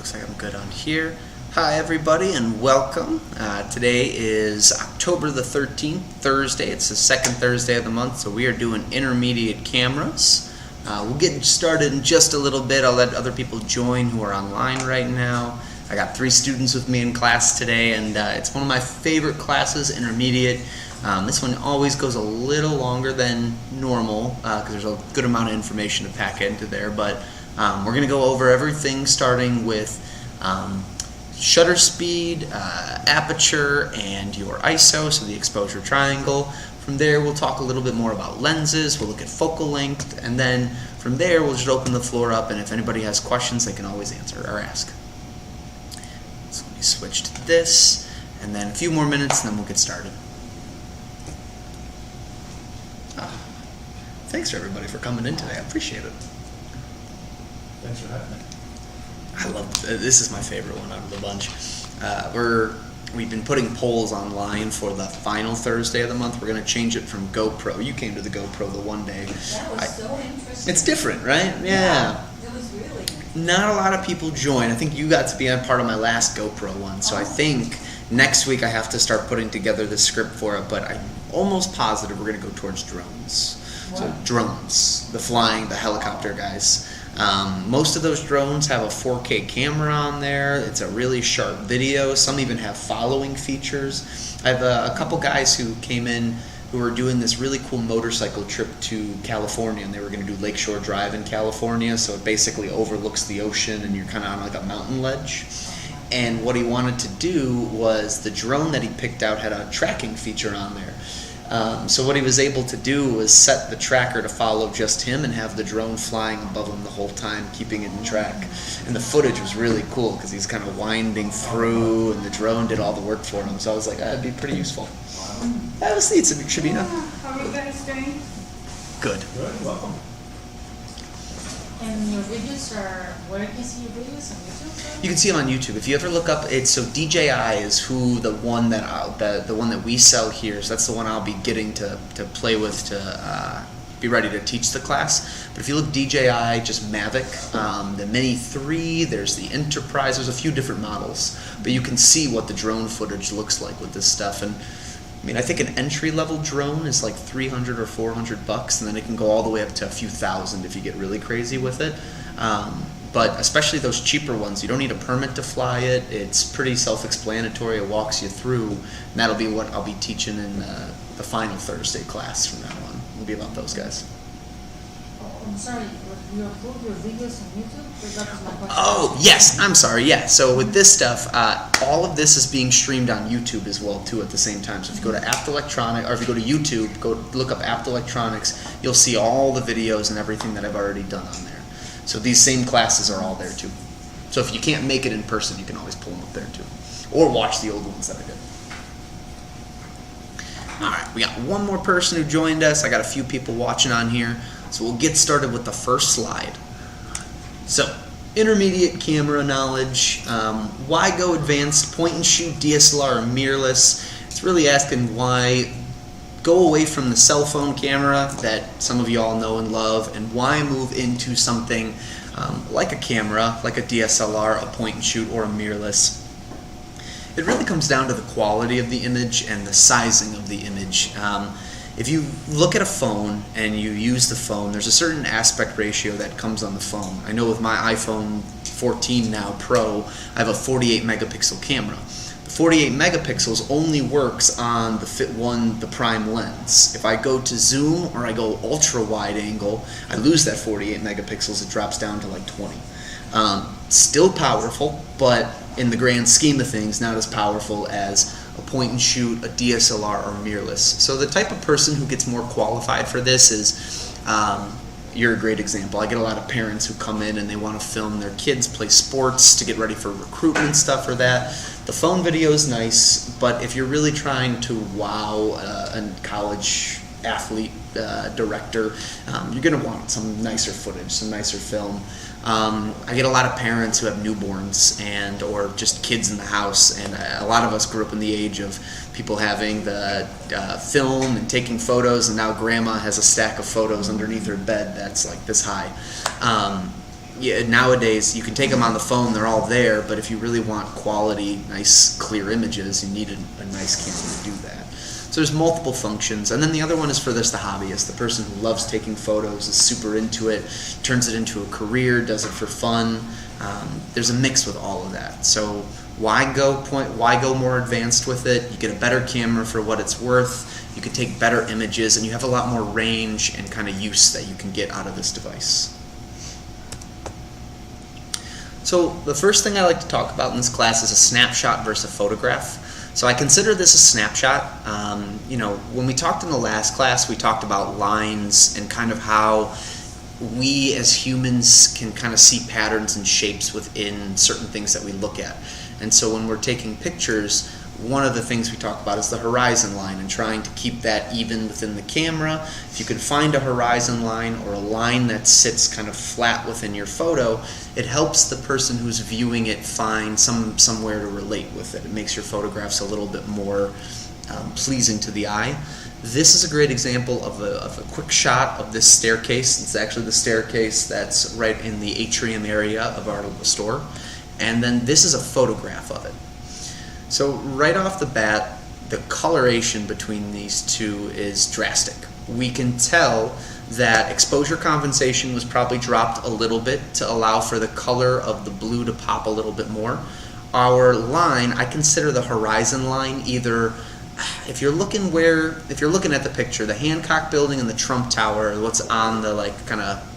looks like I'm good on here. Hi everybody and welcome. Today is October the 13th, Thursday. It's the second Thursday of the month, so we are doing intermediate cameras. We'll get started in just a little bit. I'll let other people join who are online right now. I got 3 students with me in class today, and it's one of my favorite classes, intermediate. This one always goes a little longer than normal because there's a good amount of information to pack into there, but we're going to go over everything starting with shutter speed, aperture, and your ISO, so the exposure triangle. From there we'll talk a little bit more about lenses, we'll look at focal length, and then from there we'll just open the floor up, and if anybody has questions they can always answer or ask. So let me switch to this, and then a few more minutes and then we'll get started. Thanks for everybody for coming in today, I appreciate it. Thanks for having me. I love this. Is my favorite one out of the bunch. We've been putting polls online for the final Thursday of the month. We're going to change it from GoPro. You came to the GoPro the one day. That was so interesting. It's different, right? Yeah. It was really good. Not a lot of people join. I think you got to be a part of my last GoPro one, so I think next week I have to start putting together the script for it, but I'm almost positive we're going to go towards drones. Wow. So drones, the helicopter guys. Most of those drones have a 4K camera on there. It's a really sharp video. Some even have following features. I have a couple guys who came in who were doing this really cool motorcycle trip to California, and they were going to do Lakeshore Drive in California, so it basically overlooks the ocean and you're kind of on like a mountain ledge. And what he wanted to do was the drone that he picked out had a tracking feature on there. So what he was able to do was set the tracker to follow just him and have the drone flying above him the whole time, keeping it in track. And the footage was really cool because he's kind of winding through and the drone did all the work for him. So I was like, that'd be pretty useful. That was neat, Shabina. How are you guys doing? Good. Good, welcome. And your videos are, where can you see your videos on YouTube? You can see them on YouTube. If you ever look up, it's so DJI is who the one that we sell here. So that's the one I'll be getting to play with to be ready to teach the class. But if you look DJI, just Mavic, the Mini 3, there's the Enterprise. There's a few different models, but you can see what the drone footage looks like with this stuff. And I mean, I think an entry-level drone is like $300 or $400, and then it can go all the way up to a few thousand if you get really crazy with it. But especially those cheaper ones, you don't need a permit to fly it. It's pretty self-explanatory. It walks you through, and that'll be what I'll be teaching in the final Thursday class from now on. It'll be about those guys. Oh, I'm sorry, you upload your videos on YouTube? Because that was my question. Oh, yes, I'm sorry, yeah. So with this stuff, all of this is being streamed on YouTube as well, too, at the same time. So if you go to Apt Electronics, or if you go to YouTube, go look up Apt Electronics, you'll see all the videos and everything that I've already done on there. So these same classes are all there, too. So if you can't make it in person, you can always pull them up there, too. Or watch the old ones that I did. All right, we got one more person who joined us. I got a few people watching on here. So we'll get started with the first slide. So, intermediate camera knowledge. Why go advanced point and shoot DSLR or mirrorless? It's really asking why go away from the cell phone camera that some of you all know and love, and why move into something like a camera, like a DSLR, a point and shoot, or a mirrorless. It really comes down to the quality of the image and the sizing of the image. If you look at a phone and you use the phone, there's a certain aspect ratio that comes on the phone. I know with my iPhone 14 now Pro, I have a 48 megapixel camera. The 48 megapixels only works on the prime lens. If I go to zoom or I go ultra wide angle, I lose that 48 megapixels, it drops down to like 20. Still powerful, but in the grand scheme of things, not as powerful as a point and shoot, a DSLR, or mirrorless. So the type of person who gets more qualified for this is, you're a great example. I get a lot of parents who come in and they want to film their kids play sports to get ready for recruitment stuff or that. The phone video is nice, but if you're really trying to wow a college athlete director, you're going to want some nicer footage, some nicer film. I get a lot of parents who have newborns or just kids in the house, and a lot of us grew up in the age of people having the film and taking photos, and now grandma has a stack of photos underneath her bed that's like this high. yeah, nowadays you can take them on the phone, they're all there, but if you really want quality, nice, clear images, you need a nice camera to do that. So there's multiple functions, and then the other one is for the hobbyist, the person who loves taking photos, is super into it, turns it into a career, does it for fun. There's a mix with all of that. So why go more advanced with it? You get a better camera for what it's worth. You can take better images, and you have a lot more range and kind of use that you can get out of this device. So the first thing I like to talk about in this class is a snapshot versus a photograph. So I consider this a snapshot. When we talked in the last class, we talked about lines and kind of how we as humans can kind of see patterns and shapes within certain things that we look at. And so when we're taking pictures, one of the things we talk about is the horizon line and trying to keep that even within the camera. If you can find a horizon line or a line that sits kind of flat within your photo, it helps the person who's viewing it find somewhere to relate with it. It makes your photographs a little bit more pleasing to the eye. This is a great example of a quick shot of this staircase. It's actually the staircase that's right in the atrium area of our store. And then this is a photograph of it. So right off the bat, the coloration between these two is drastic. We can tell that exposure compensation was probably dropped a little bit to allow for the color of the blue to pop a little bit more. Our line, I consider the horizon line either, if you're looking at the picture, the Hancock Building and the Trump Tower, what's on the kind of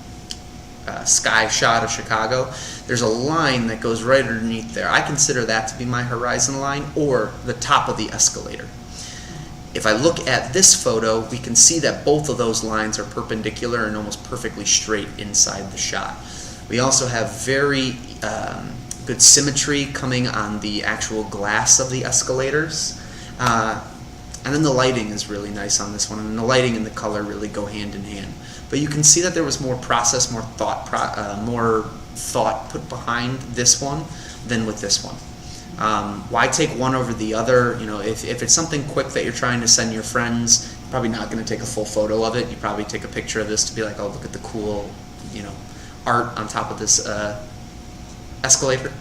sky shot of Chicago, there's a line that goes right underneath there. I consider that to be my horizon line, or the top of the escalator. If I look at this photo, we can see that both of those lines are perpendicular and almost perfectly straight inside the shot. We also have very good symmetry coming on the actual glass of the escalators. And then the lighting is really nice on this one, and the lighting and the color really go hand in hand. But you can see that there was more process, more thought put behind this one than with this one. Why take one over the other? If it's something quick that you're trying to send your friends, you're probably not going to take a full photo of it. You probably take a picture of this to be like, oh, look at the cool, art on top of this escalator.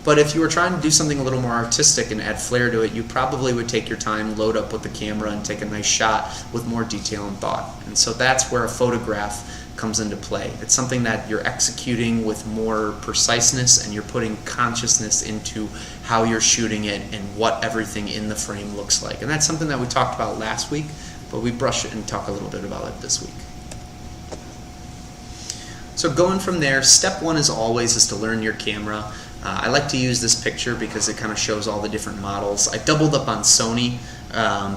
But if you were trying to do something a little more artistic and add flair to it, you probably would take your time, load up with the camera, and take a nice shot with more detail and thought. And so that's where a photograph comes into play. It's something that you're executing with more preciseness, and you're putting consciousness into how you're shooting it and what everything in the frame looks like. And that's something that we talked about last week, but we brush it and talk a little bit about it this week. So going from there, step one is to learn your camera. I like to use this picture because it kind of shows all the different models. I doubled up on Sony,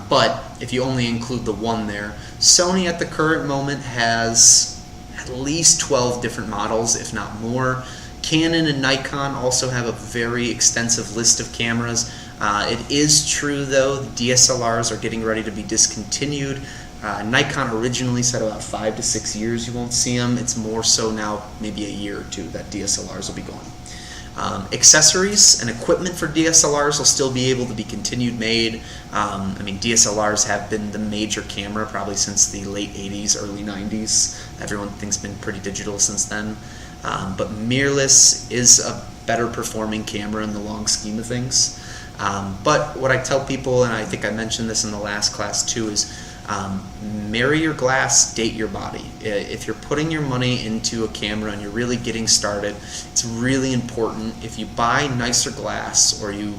but if you only include the one there, Sony at the current moment has at least 12 different models, if not more. Canon and Nikon also have a very extensive list of cameras. It is true, though, the DSLRs are getting ready to be discontinued. Nikon originally said about 5 to 6 years you won't see them. It's more so now, maybe a year or two, that DSLRs will be going. Accessories and equipment for DSLRs will still be able to be continued made. DSLRs have been the major camera probably since the late 80s, early 90s. Everyone thinks been pretty digital since then. But mirrorless is a better performing camera in the long scheme of things. But what I tell people, and I think I mentioned this in the last class too, is marry your glass, date your body. If you're putting your money into a camera and you're really getting started, it's really important. If you buy nicer glass, or you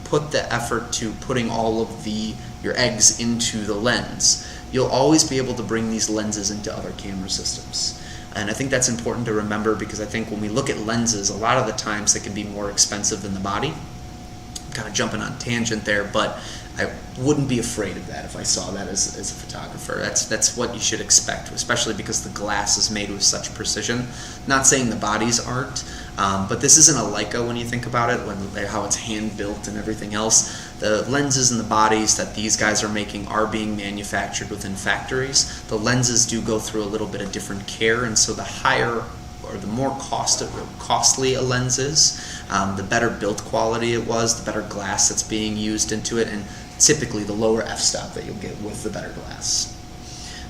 put the effort to putting all of your eggs into the lens, you'll always be able to bring these lenses into other camera systems. And I think that's important to remember, because I think when we look at lenses, a lot of the times they can be more expensive than the body. I'm kind of jumping on a tangent there, but I wouldn't be afraid of that if I saw that as a photographer. That's what you should expect, especially because the glass is made with such precision. Not saying the bodies aren't, but this isn't a Leica when you think about it, how it's hand built and everything else. The lenses and the bodies that these guys are making are being manufactured within factories. The lenses do go through a little bit of different care, and so the higher or the more costly a lens is, the better build quality it was, the better glass that's being used into it, and typically the lower f-stop that you'll get with the better glass.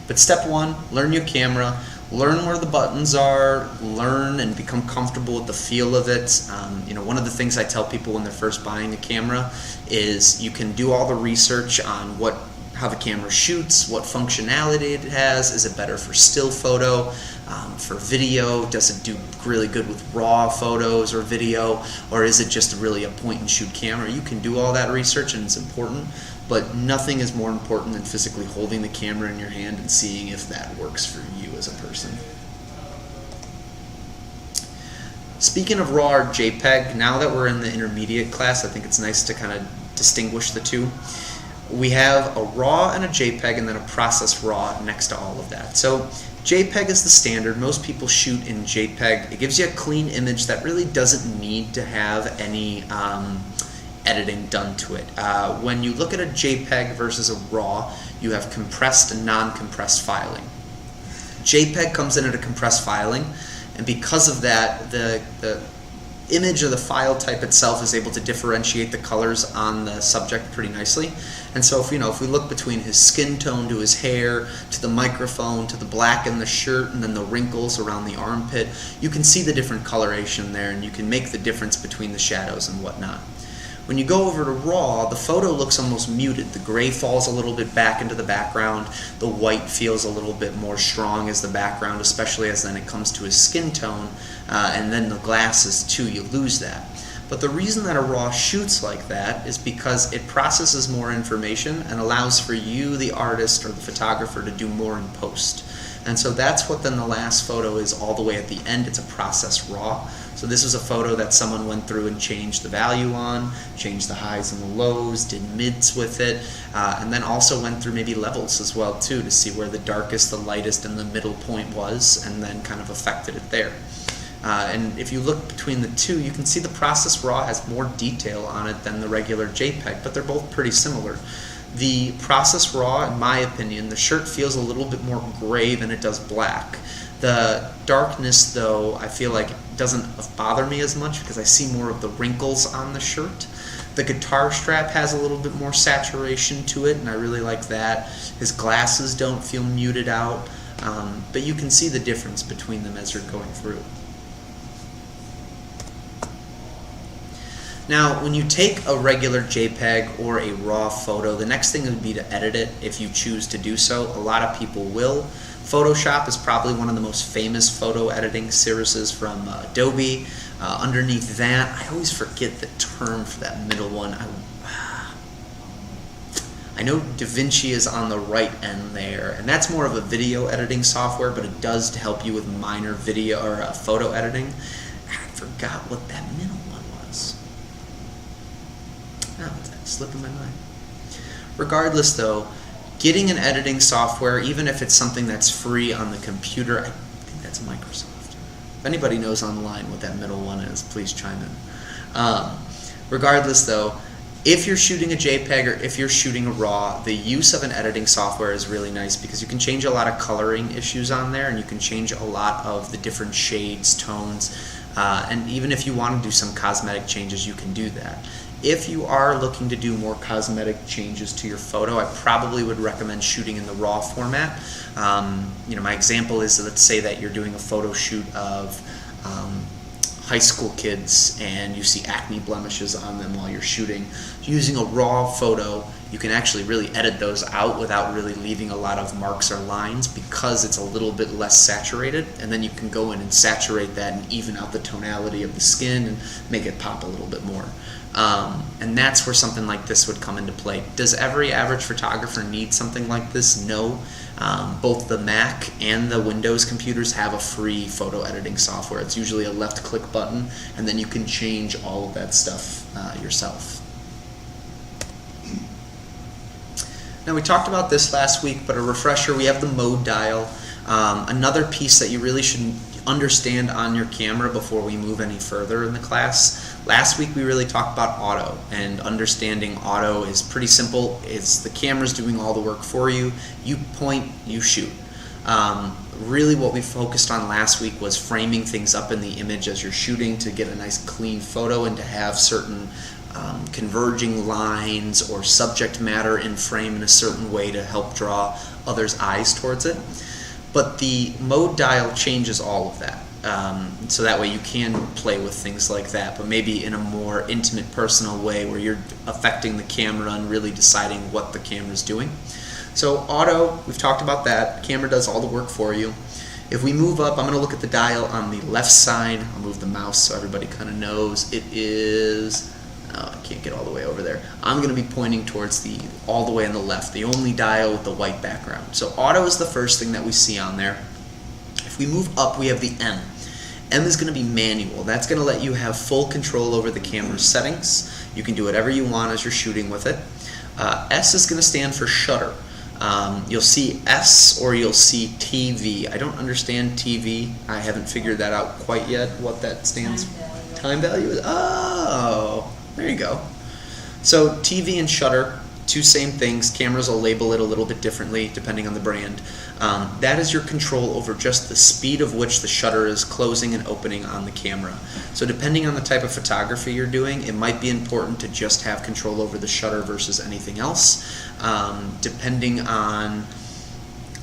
But step one, learn your camera. learn where the buttons are, learn and become comfortable with the feel of it. One of the things I tell people when they're first buying a camera is you can do all the research on how the camera shoots, what functionality it has. Is it better for still photo, for video? Does it do really good with raw photos or video, or is it just really a point and shoot camera? You can do all that research, and it's important, but nothing is more important than physically holding the camera in your hand and seeing if that works for you as a person. Speaking of RAW or JPEG, now that we're in the intermediate class, I think it's nice to kind of distinguish the two. We have a RAW and a JPEG, and then a process RAW next to all of that. So JPEG is the standard. Most people shoot in JPEG. It gives you a clean image that really doesn't need to have any editing done to it. When you look at a JPEG versus a RAW, you have compressed and non-compressed filing. JPEG comes in at a compressed filing, and because of that, the image or the file type itself is able to differentiate the colors on the subject pretty nicely. And so if we look between his skin tone to his hair, to the microphone, to the black in the shirt, and then the wrinkles around the armpit, you can see the different coloration there, and you can make the difference between the shadows and whatnot. When you go over to RAW, the photo looks almost muted. The gray falls a little bit back into the background. The white feels a little bit more strong as the background, especially as then it comes to his skin tone, and then the glasses too, you lose that. But the reason that a RAW shoots like that is because it processes more information and allows for you, the artist or the photographer, to do more in post. And so that's what then the last photo is all the way at the end. It's a process RAW. So this is a photo that someone went through and changed the value on, changed the highs and the lows, did mids with it, and then also went through maybe levels as well too, to see where the darkest, the lightest, and the middle point was, and then kind of affected it there. And if you look between the two, you can see the process RAW has more detail on it than the regular JPEG, but they're both pretty similar. The process RAW, in my opinion, the shirt feels a little bit more gray than it does black. The darkness, though, I feel like doesn't bother me as much because I see more of the wrinkles on the shirt. The guitar strap has a little bit more saturation to it, and I really like that. His glasses don't feel muted out, but you can see the difference between them as you're going through. Now, when you take a regular JPEG or a RAW photo, the next thing would be to edit it if you choose to do so. A lot of people will. Photoshop is probably one of the most famous photo editing services from Adobe. Underneath that, I always forget the term for that middle one. I know DaVinci is on the right end there, and that's more of a video editing software, but it does help you with minor video or photo editing. I forgot what that middle one was. Oh, it's slipping my mind. Regardless, though, getting an editing software, even if it's something that's free on the computer, I think that's Microsoft. If anybody knows online what that middle one is, please chime in. Regardless, though, if you're shooting a JPEG or if you're shooting a RAW, the use of an editing software is really nice because you can change a lot of coloring issues on there, and you can change a lot of the different shades, tones, and even if you want to do some cosmetic changes, you can do that. If you are looking to do more cosmetic changes to your photo, I probably would recommend shooting in the RAW format. My example is, let's say that you're doing a photo shoot of high school kids and you see acne blemishes on them while you're shooting. Using a RAW photo, you can actually really edit those out without really leaving a lot of marks or lines because it's a little bit less saturated, and then you can go in and saturate that and even out the tonality of the skin and make it pop a little bit more. And that's where something like this would come into play. Does every average photographer need something like this? No. Both the Mac and the Windows computers have a free photo editing software. It's usually a left click button, and then you can change all of that stuff yourself. Now, we talked about this last week, but a refresher, we have the mode dial. Another piece that you really should understand on your camera before we move any further in the class. Last week we really talked about auto, and understanding auto is pretty simple. It's the camera's doing all the work for you. You point, you shoot. Really what we focused on last week was framing things up in the image as you're shooting to get a nice clean photo and to have certain converging lines or subject matter in frame in a certain way to help draw others' eyes towards it. but the mode dial changes all of that. So that way you can play with things like that, but maybe in a more intimate, personal way where you're affecting the camera and really deciding what the camera's doing. So auto, we've talked about that. Camera does all the work for you. If we move up, I'm going to look at the dial on the left side. I'll move the mouse so everybody kind of knows. It is, oh, I can't get all the way over there. I'm going to be pointing towards all the way on the left, the only dial with the white background. So auto is the first thing that we see on there. If we move up, we have the M. M is going to be manual. That's going to let you have full control over the camera's settings. You can do whatever you want as you're shooting with it. S is going to stand for shutter. You'll see S or you'll see TV. I don't understand TV. I haven't figured that out quite yet, what that stands for. Time value is, oh, there you go. So TV and shutter, two same things. Cameras will label it a little bit differently depending on the brand. That is your control over just the speed of which the shutter is closing and opening on the camera. So depending on the type of photography you're doing, it might be important to just have control over the shutter versus anything else. Depending on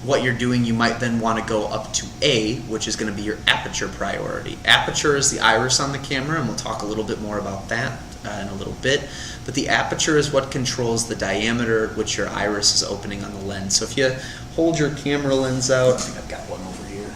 what you're doing, you might then want to go up to A, which is going to be your aperture priority. Aperture is the iris on the camera, and we'll talk a little bit more about that in a little bit. But the aperture is what controls the diameter at which your iris is opening on the lens. So if you hold your camera lens out, I think I've got one over here.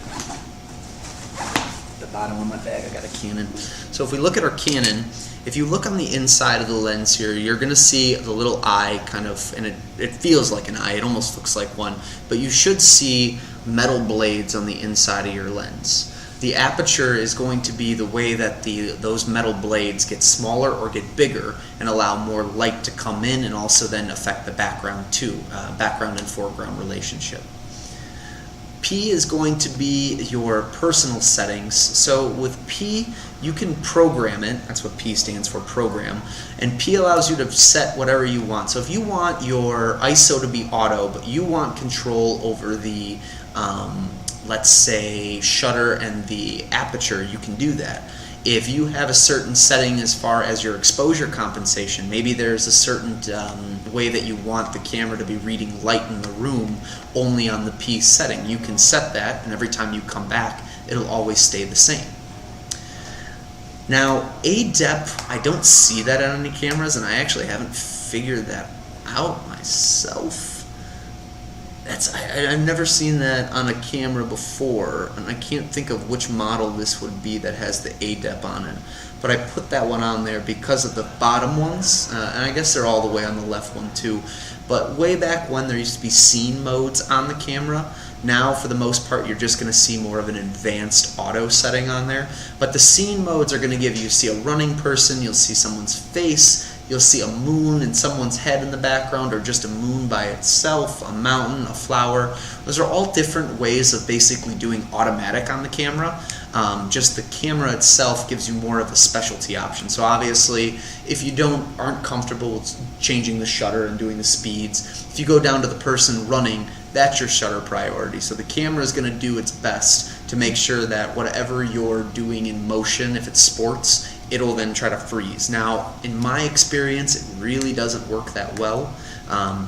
The bottom of my bag, I got a Canon. So if we look at our Canon, if you look on the inside of the lens here, you're going to see the little eye kind of, and it feels like an eye, it almost looks like one, but you should see metal blades on the inside of your lens. The aperture is going to be the way that those metal blades get smaller or get bigger and allow more light to come in and also then affect the background too, background and foreground relationship. P is going to be your personal settings. So with P, you can program it. That's what P stands for, program. And P allows you to set whatever you want. So if you want your ISO to be auto, but you want control over the let's say shutter and the aperture, you can do that. If you have a certain setting as far as your exposure compensation, maybe there's a certain way that you want the camera to be reading light in the room only on the P setting, you can set that, and every time you come back, it'll always stay the same. Now, A-depth, I don't see that on any cameras, and I actually haven't figured that out myself. I've never seen that on a camera before, and I can't think of which model this would be that has the A-depth on it. But I put that one on there because of the bottom ones, and I guess they're all the way on the left one too. But way back when, there used to be scene modes on the camera. Now, for the most part, you're just going to see more of an advanced auto setting on there. But the scene modes are going to give you see a running person, you'll see someone's face, you'll see a moon and someone's head in the background, or just a moon by itself, a mountain, a flower. Those are all different ways of basically doing automatic on the camera. Just the camera itself gives you more of a specialty option. So obviously, if you aren't comfortable with changing the shutter and doing the speeds, if you go down to the person running, that's your shutter priority. So the camera is going to do its best to make sure that whatever you're doing in motion, if it's sports, it'll then try to freeze. Now, in my experience, it really doesn't work that well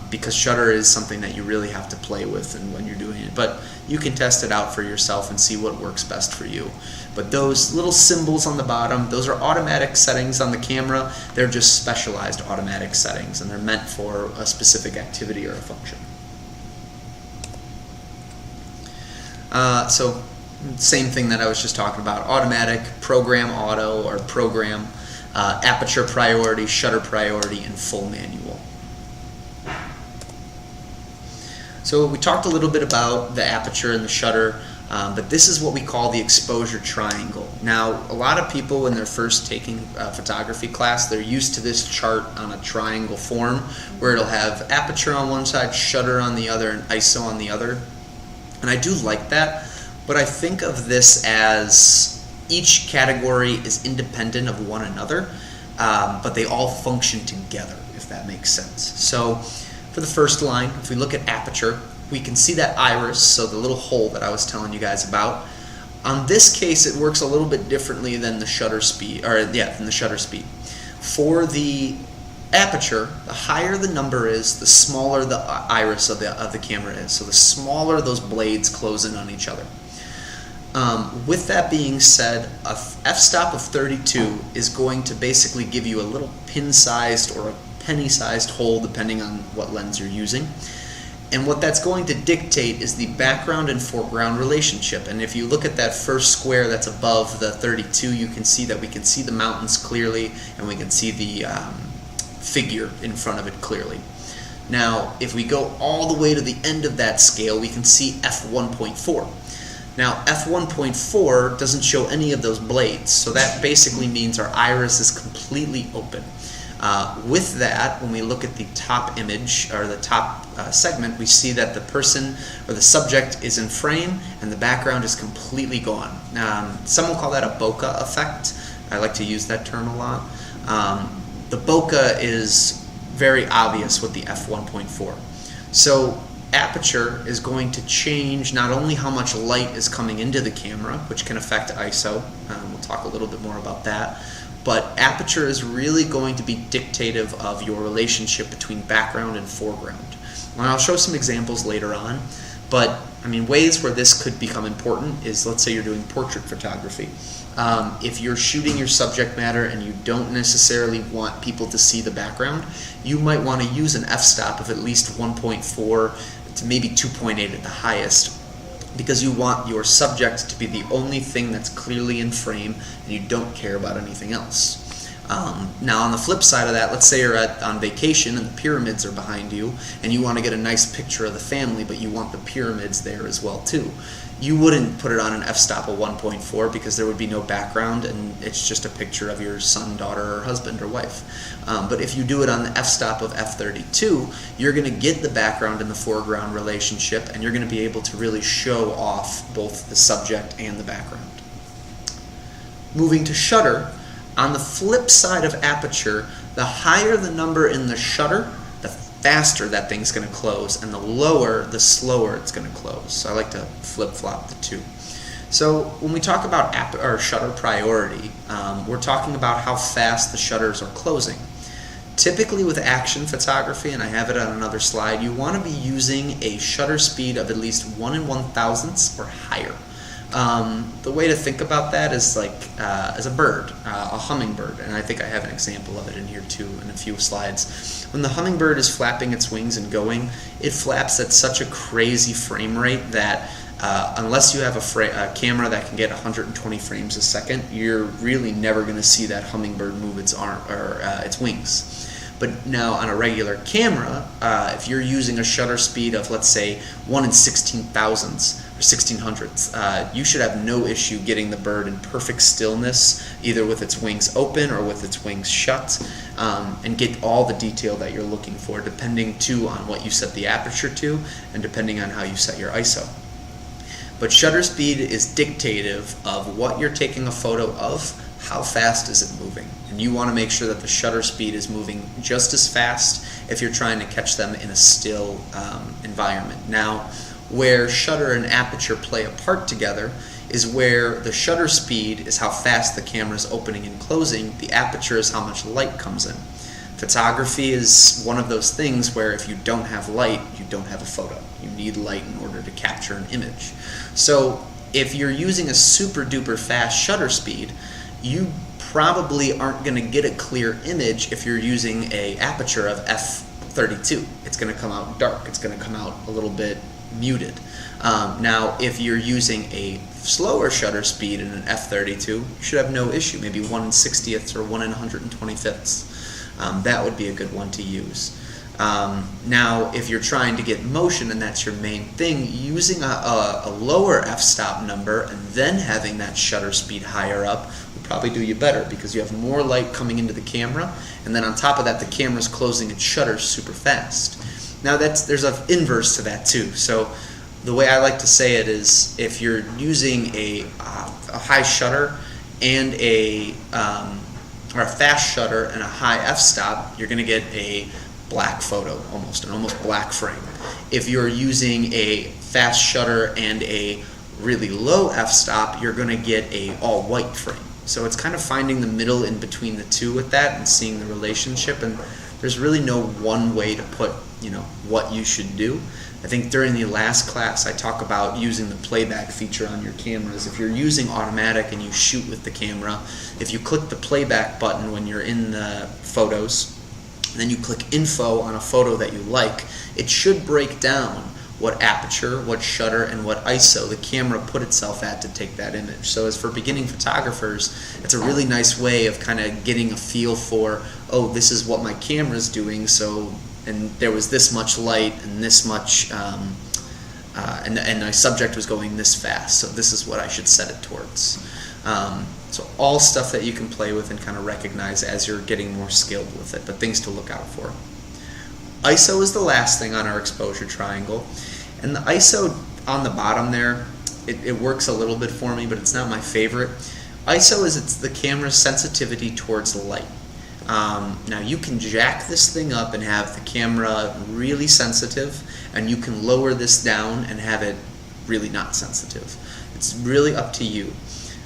because shutter is something that you really have to play with and when you're doing it. But you can test it out for yourself and see what works best for you. But those little symbols on the bottom, those are automatic settings on the camera. They're just specialized automatic settings, and they're meant for a specific activity or a function. So same thing that I was just talking about, automatic, program auto, or program, aperture priority, shutter priority, and full manual. So we talked a little bit about the aperture and the shutter, but this is what we call the exposure triangle. Now, a lot of people when they're first taking photography class, they're used to this chart on a triangle form where it'll have aperture on one side, shutter on the other, and ISO on the other. And I do like that, but I think of this as each category is independent of one another, but they all function together, if that makes sense. So for the first line, if we look at aperture, we can see that iris, so the little hole that I was telling you guys about. On this case, it works a little bit differently than the shutter speed, than the shutter speed. For the aperture, the higher the number is, the smaller the iris of the camera is. So the smaller those blades close in on each other. With that being said, a f-stop of 32 is going to basically give you a little pin-sized or a penny-sized hole depending on what lens you're using. And what that's going to dictate is the background and foreground relationship. And if you look at that first square that's above the 32, you can see that we can see the mountains clearly and we can see the figure in front of it clearly. Now, if we go all the way to the end of that scale, we can see f1.4. Now, f1.4 doesn't show any of those blades, so that basically means our iris is completely open. With that, when we look at the top image, or the top segment, we see that the person or the subject is in frame and the background is completely gone. Some will call that a bokeh effect. I like to use that term a lot. The bokeh is very obvious with the f1.4. So aperture is going to change not only how much light is coming into the camera, which can affect ISO, we'll talk a little bit more about that, but aperture is really going to be dictative of your relationship between background and foreground. And I'll show some examples later on, but I mean, ways where this could become important is, let's say you're doing portrait photography. If you're shooting your subject matter and you don't necessarily want people to see the background, you might want to use an f-stop of at least 1.4 to maybe 2.8 at the highest, because you want your subject to be the only thing that's clearly in frame and you don't care about anything else. Now on the flip side of that, let's say you're on vacation and the pyramids are behind you and you want to get a nice picture of the family, but you want the pyramids there as well too. You wouldn't put it on an f-stop of 1.4 because there would be no background and it's just a picture of your son, daughter, or husband or wife. But if you do it on the f-stop of f32, you're going to get the background and the foreground relationship, and you're going to be able to really show off both the subject and the background. Moving to shutter, on the flip side of aperture, the higher the number in the shutter, the faster that thing's going to close, and the lower, the slower it's going to close. So I like to flip-flop the two. So when we talk about shutter priority, we're talking about how fast the shutters are closing. Typically with action photography, and I have it on another slide, you want to be using a shutter speed of at least 1 1/1000th or higher. The way to think about that is like as a bird, a hummingbird, and I think I have an example of it in here too in a few slides. When the hummingbird is flapping its wings and going, it flaps at such a crazy frame rate that unless you have a camera that can get 120 frames a second, you're really never going to see that hummingbird move its arm or its wings. But now on a regular camera, if you're using a shutter speed of, let's say, 1 16,000ths or 1600ths, you should have no issue getting the bird in perfect stillness, either with its wings open or with its wings shut, and get all the detail that you're looking for, depending too on what you set the aperture to and depending on how you set your ISO. But shutter speed is dictative of what you're taking a photo of. How fast is it moving? And you want to make sure that the shutter speed is moving just as fast if you're trying to catch them in a still environment. Now, where shutter and aperture play a part together is where the shutter speed is how fast the camera is opening and closing, the aperture is how much light comes in. Photography is one of those things where if you don't have light, you don't have a photo. You need light in order to capture an image. So if you're using a super duper fast shutter speed, you probably aren't going to get a clear image if you're using a aperture of f32. It's going to come out dark. It's going to come out a little bit muted. Now, if you're using a slower shutter speed in an f32, you should have no issue. Maybe 1 60ths or 1 125ths. That would be a good one to use. Now, if you're trying to get motion and that's your main thing, using a lower f-stop number and then having that shutter speed higher up would probably do you better because you have more light coming into the camera, and then on top of that, the camera's closing its shutters super fast. Now, there's an inverse to that too. So the way I like to say it is if you're using a high shutter and or a fast shutter and a high f-stop, you're going to get a black photo, an almost black frame. If you're using a fast shutter and a really low f-stop, you're going to get a all white frame. So it's kind of finding the middle in between the two with that and seeing the relationship, and there's really no one way to put, what you should do. I think during the last class I talk about using the playback feature on your cameras. If you're using automatic and you shoot with the camera, if you click the playback button when you're in the photos, and then you click info on a photo that you like, it should break down what aperture, what shutter, and what ISO the camera put itself at to take that image. So as for beginning photographers, it's a really nice way of kind of getting a feel for, oh, this is what my camera's doing, so, and there was this much light and this much, and my subject was going this fast, so this is what I should set it towards. So all stuff that you can play with and kind of recognize as you're getting more skilled with it, but things to look out for. ISO is the last thing on our exposure triangle, and the ISO on the bottom there, it works a little bit for me, but it's not my favorite. ISO is it's the camera's sensitivity towards light. Now you can jack this thing up and have the camera really sensitive, and you can lower this down and have it really not sensitive. It's really up to you.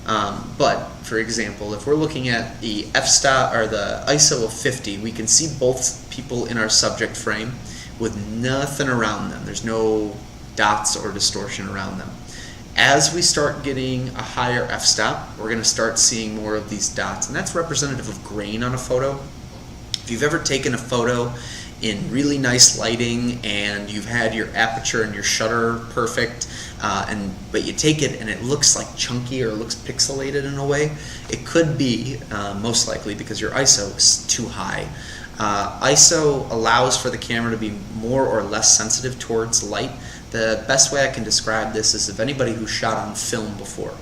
But for example, if we're looking at the f-stop or the ISO of 50, we can see both people in our subject frame with nothing around them. There's no dots or distortion around them. As we start getting a higher f-stop, we're going to start seeing more of these dots, and that's representative of grain on a photo. If you've ever taken a photo in really nice lighting and you've had your aperture and your shutter perfect, but you take it and it looks like chunky or it looks pixelated in a way, it could be most likely because your ISO is too high. ISO allows for the camera to be more or less sensitive towards light. The best way I can describe this is if anybody who shot on film before.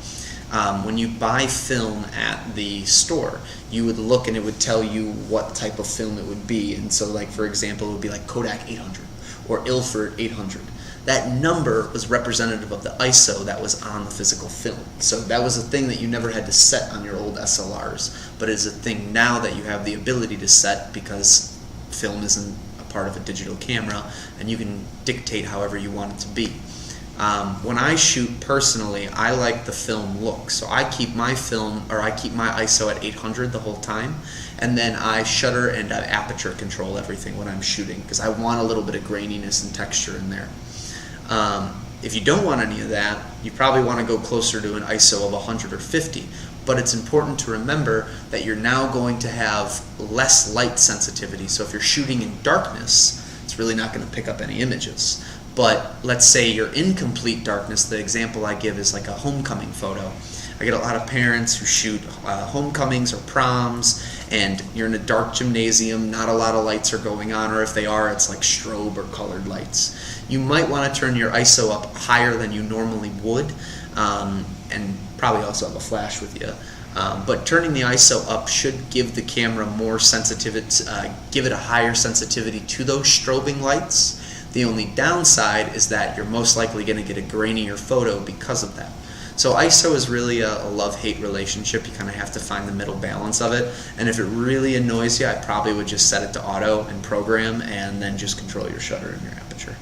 When you buy film at the store, you would look and it would tell you what type of film it would be. And so, like, for example, it would be like Kodak 800 or Ilford 800. That number was representative of the ISO that was on the physical film. So that was a thing that you never had to set on your old SLRs, but is a thing now that you have the ability to set because film isn't a part of a digital camera, and you can dictate however you want it to be. When I shoot personally, I like the film look, so I keep my ISO at 800 the whole time, and then I shutter and aperture control everything when I'm shooting because I want a little bit of graininess and texture in there. If you don't want any of that, you probably want to go closer to an ISO of 100 or 50, but it's important to remember that you're now going to have less light sensitivity, so if you're shooting in darkness, it's really not going to pick up any images. But let's say you're in complete darkness. The example I give is like a homecoming photo. I get a lot of parents who shoot homecomings or proms, and you're in a dark gymnasium, not a lot of lights are going on, or if they are, it's like strobe or colored lights. You might want to turn your ISO up higher than you normally would, and probably also have a flash with you. But turning the ISO up should give the camera more sensitivity, give it a higher sensitivity to those strobing lights. The only downside is that you're most likely going to get a grainier photo because of that. So ISO is really a love-hate relationship. You kind of have to find the middle balance of it. And if it really annoys you, I probably would just set it to auto and program, and then just control your shutter and your aperture.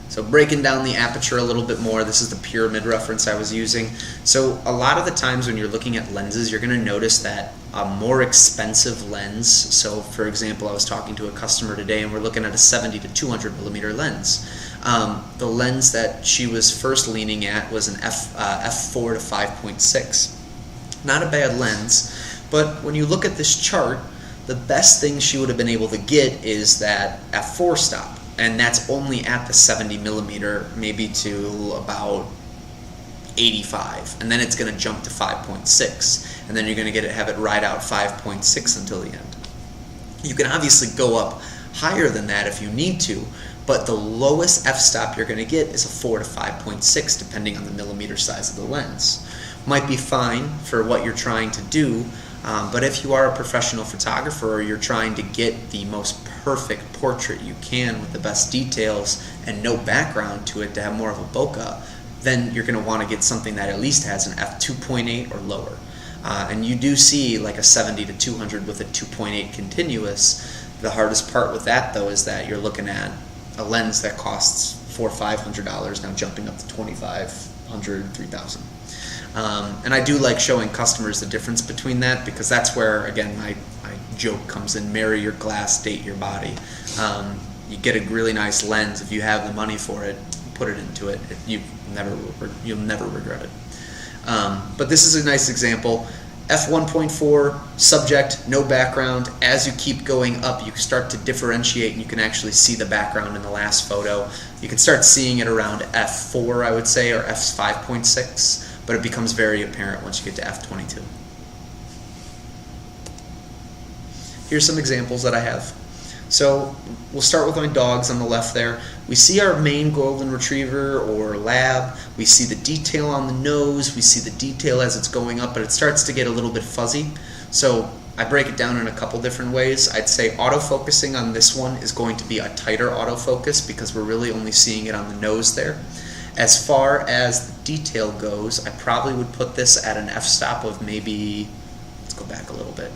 So breaking down the aperture a little bit more, this is the pyramid reference I was using. So a lot of the times when you're looking at lenses, you're going to notice that a more expensive lens, so for example, I was talking to a customer today and we're looking at a 70 to 200 millimeter lens. The lens that she was first leaning at was an f4 to 5.6. Not a bad lens, but when you look at this chart, the best thing she would have been able to get is that f4 stop. And that's only at the 70 millimeter, maybe to about 85, and then it's going to jump to 5.6, and then you're going to have it ride out 5.6 until the end. You can obviously go up higher than that if you need to, but the lowest f-stop you're going to get is a 4 to 5.6 depending on the millimeter size of the lens. Might be fine for what you're trying to do, but if you are a professional photographer or you're trying to get the most perfect portrait you can with the best details and no background to it to have more of a bokeh, then you're going to want to get something that at least has an f2.8 or lower. And you do see like a 70 to 200 with a 2.8 continuous. The hardest part with that though is that you're looking at a lens that costs $400 or $500 now jumping up to $25 100, 3000. And I do like showing customers the difference between that, because that's where, again, my joke comes in: marry your glass, date your body. You get a really nice lens. If you have the money for it, put it into it. You'll never regret it. But this is a nice example. f1.4, subject, no background. As you keep going up, you start to differentiate, and you can actually see the background in the last photo. You can start seeing it around f4, I would say, or f5.6, but it becomes very apparent once you get to f22. Here's some examples that I have. So we'll start with my dogs on the left there. We see our main golden retriever or lab. We see the detail on the nose. We see the detail as it's going up, but it starts to get a little bit fuzzy. So I break it down in a couple different ways. I'd say autofocusing on this one is going to be a tighter autofocus, because we're really only seeing it on the nose there. As far as the detail goes, I probably would put this at an f-stop of maybe, let's go back a little bit,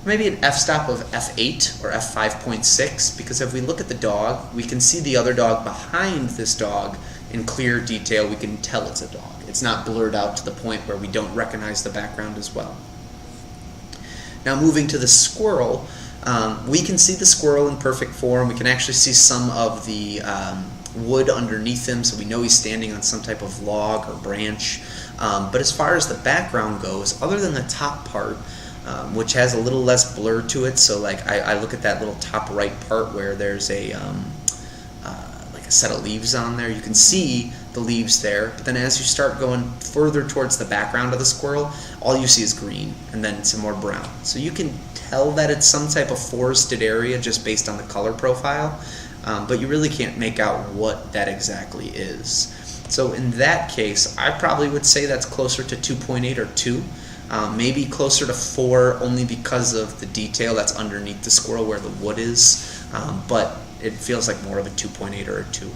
maybe an f-stop of f8 or f5.6, because if we look at the dog, we can see the other dog behind this dog in clear detail. We can tell it's a dog. It's not blurred out to the point where we don't recognize the background as well. Now moving to the squirrel, we can see the squirrel in perfect form. We can actually see some of the wood underneath him, so we know he's standing on some type of log or branch. But as far as the background goes, other than the top part, which has a little less blur to it, so like I look at that little top right part where there's a like a set of leaves on there. You can see the leaves there, but then as you start going further towards the background of the squirrel, all you see is green and then some more brown. So you can tell that it's some type of forested area just based on the color profile, but you really can't make out what that exactly is. So in that case, I probably would say that's closer to 2.8 or 2. Maybe closer to 4, only because of the detail that's underneath the squirrel where the wood is, but it feels like more of a 2.8 or a 2.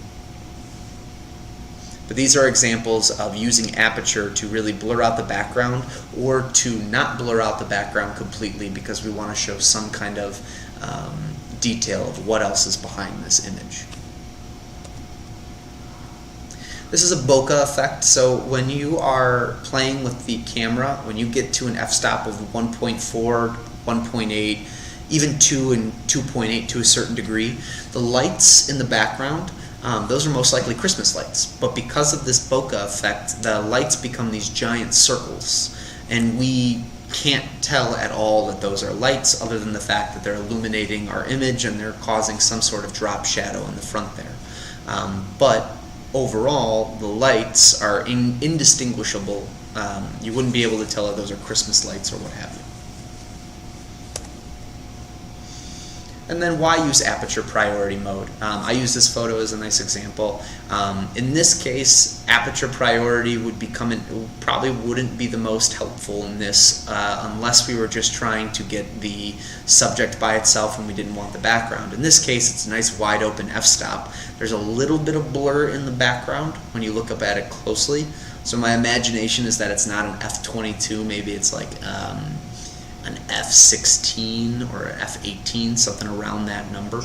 But these are examples of using aperture to really blur out the background, or to not blur out the background completely because we want to show some kind of detail of what else is behind this image. This is a bokeh effect, so when you are playing with the camera, when you get to an f-stop of 1.4, 1.8, even 2 and 2.8 to a certain degree, the lights in the background, those are most likely Christmas lights. But because of this bokeh effect, the lights become these giant circles, and we can't tell at all that those are lights, other than the fact that they're illuminating our image and they're causing some sort of drop shadow in the front there. But overall, the lights are indistinguishable. You wouldn't be able to tell if those are Christmas lights or what have you. And then why use aperture priority mode? I use this photo as a nice example. In this case, aperture priority would probably wouldn't be the most helpful in this unless we were just trying to get the subject by itself and we didn't want the background. In this case, it's a nice wide open f-stop. There's a little bit of blur in the background when you look up at it closely. So my imagination is that it's not an f22, maybe it's like an f16 or an f18, something around that number,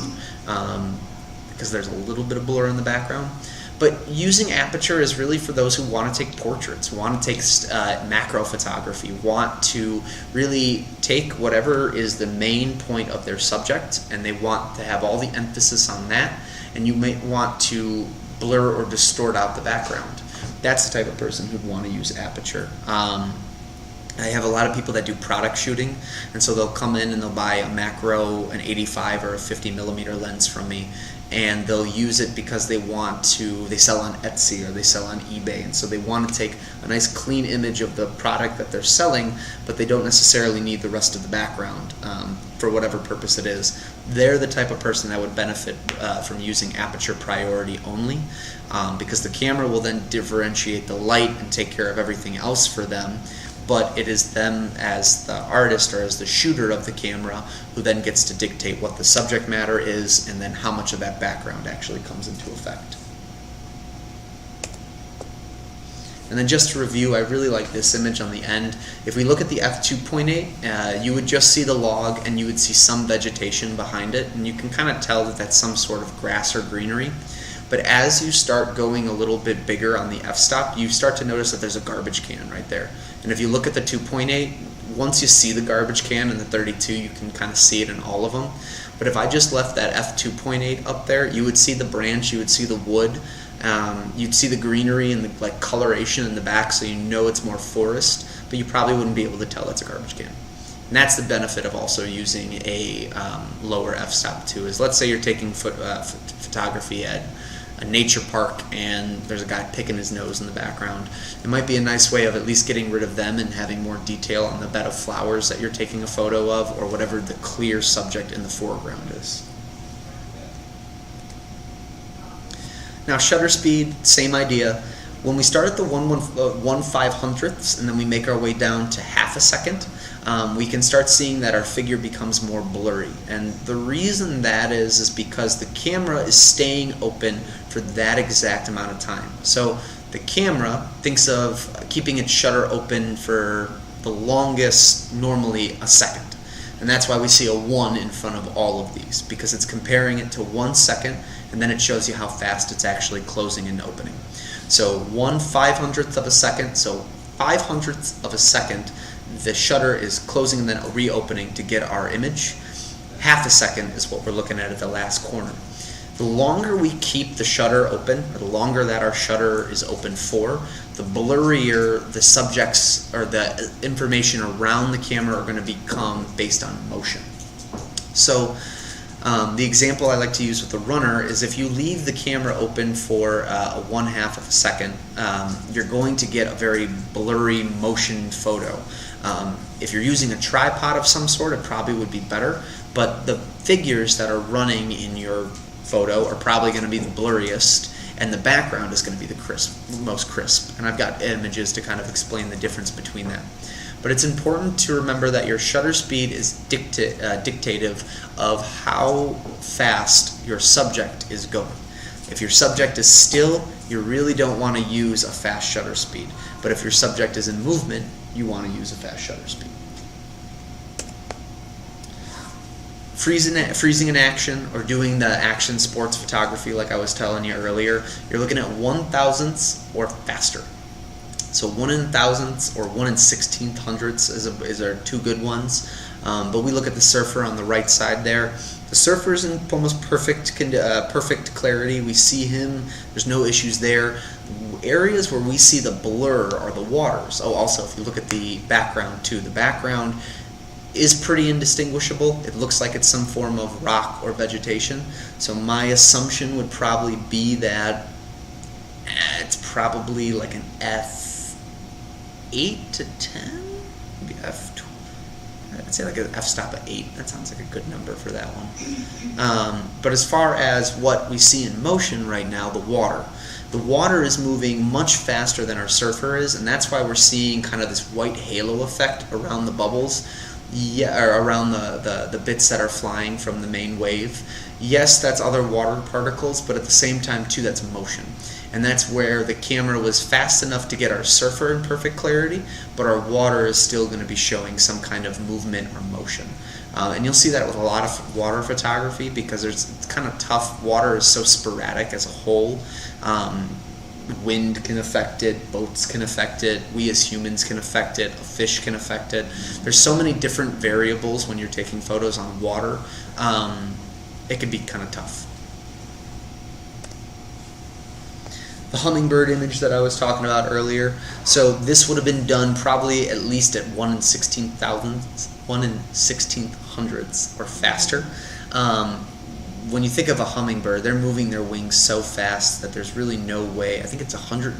because there's a little bit of blur in the background. But using aperture is really for those who want to take portraits, want to take macro photography, want to really take whatever is the main point of their subject, and they want to have all the emphasis on that, and you may want to blur or distort out the background. That's the type of person who'd want to use aperture. I have a lot of people that do product shooting, and so they'll come in and they'll buy a macro, an 85 or a 50 millimeter lens from me, and they'll use it because they sell on Etsy or they sell on eBay, and so they want to take a nice clean image of the product that they're selling, but they don't necessarily need the rest of the background for whatever purpose it is. They're the type of person that would benefit from using aperture priority only, because the camera will then differentiate the light and take care of everything else for them. But it is them as the artist or as the shooter of the camera who then gets to dictate what the subject matter is and then how much of that background actually comes into effect. And then just to review, I really like this image on the end. If we look at the f2.8, you would just see the log and you would see some vegetation behind it, and you can kind of tell that that's some sort of grass or greenery. But But as you start going a little bit bigger on the f-stop, you start to notice that there's a garbage can right there. And if you look at the 2.8, once you see the garbage can in the 32, you can kind of see it in all of them. But if I just left that f2.8 up there, you would see the branch, you would see the wood, you'd see the greenery and the like coloration in the back, so you know it's more forest, but you probably wouldn't be able to tell it's a garbage can. And that's the benefit of also using a lower f-stop too, is let's say you're taking photography at a nature park and there's a guy picking his nose in the background. It might be a nice way of at least getting rid of them and having more detail on the bed of flowers that you're taking a photo of, or whatever the clear subject in the foreground is. Now shutter speed, same idea. When we start at the 1/500ths and then we make our way down to half a second, we can start seeing that our figure becomes more blurry. And the reason that is because the camera is staying open for that exact amount of time. So the camera thinks of keeping its shutter open for the longest, normally a second. And that's why we see a 1 in front of all of these, because it's comparing it to 1 second, and then it shows you how fast it's actually closing and opening. So 1/500th of a second, so 500ths of a second, the shutter is closing and then reopening to get our image. Half a second is what we're looking at the last corner. The longer we keep the shutter open, or the longer that our shutter is open for, the blurrier the subjects or the information around the camera are going to become based on motion. So the example I like to use with the runner is if you leave the camera open for a 1/2 of a second, you're going to get a very blurry motion photo. If you're using a tripod of some sort, it probably would be better, but the figures that are running in your photo are probably going to be the blurriest, and the background is going to be the most crisp. And I've got images to kind of explain the difference between that. But it's important to remember that your shutter speed is dictative of how fast your subject is going. If your subject is still, you really don't want to use a fast shutter speed. But if your subject is in movement, you want to use a fast shutter speed. Freezing in action, or doing the action sports photography like I was telling you earlier, you're looking at 1/1000ths or faster. So 1 in 1,000ths or 1 in 1/1600ths is our two good ones. But we look at the surfer on the right side there. The surfer's in almost perfect clarity. We see him. There's no issues there. Areas where we see the blur are the waters. Oh, also, if you look at the background too, the background is pretty indistinguishable. It looks like it's some form of rock or vegetation. So my assumption would probably be that it's probably like an F8 to 10, maybe F12. I'd say like an f-stop at 8. That sounds like a good number for that one. But as far as what we see in motion right now, the water is moving much faster than our surfer is, and that's why we're seeing kind of this white halo effect around the bubbles, or around the bits that are flying from the main wave. Yes, that's other water particles, but at the same time too, that's motion. And that's where the camera was fast enough to get our surfer in perfect clarity, but our water is still going to be showing some kind of movement or motion. And you'll see that with a lot of water photography, because it's kind of tough. Water is so sporadic as a whole. Wind can affect it, boats can affect it, we as humans can affect it, a fish can affect it. There's so many different variables when you're taking photos on water. It can be kind of tough. The hummingbird image that I was talking about earlier, so this would have been done probably at least at 1 in 1/1600ths or faster. When you think of a hummingbird, they're moving their wings so fast that there's really no way. I think it's 100. I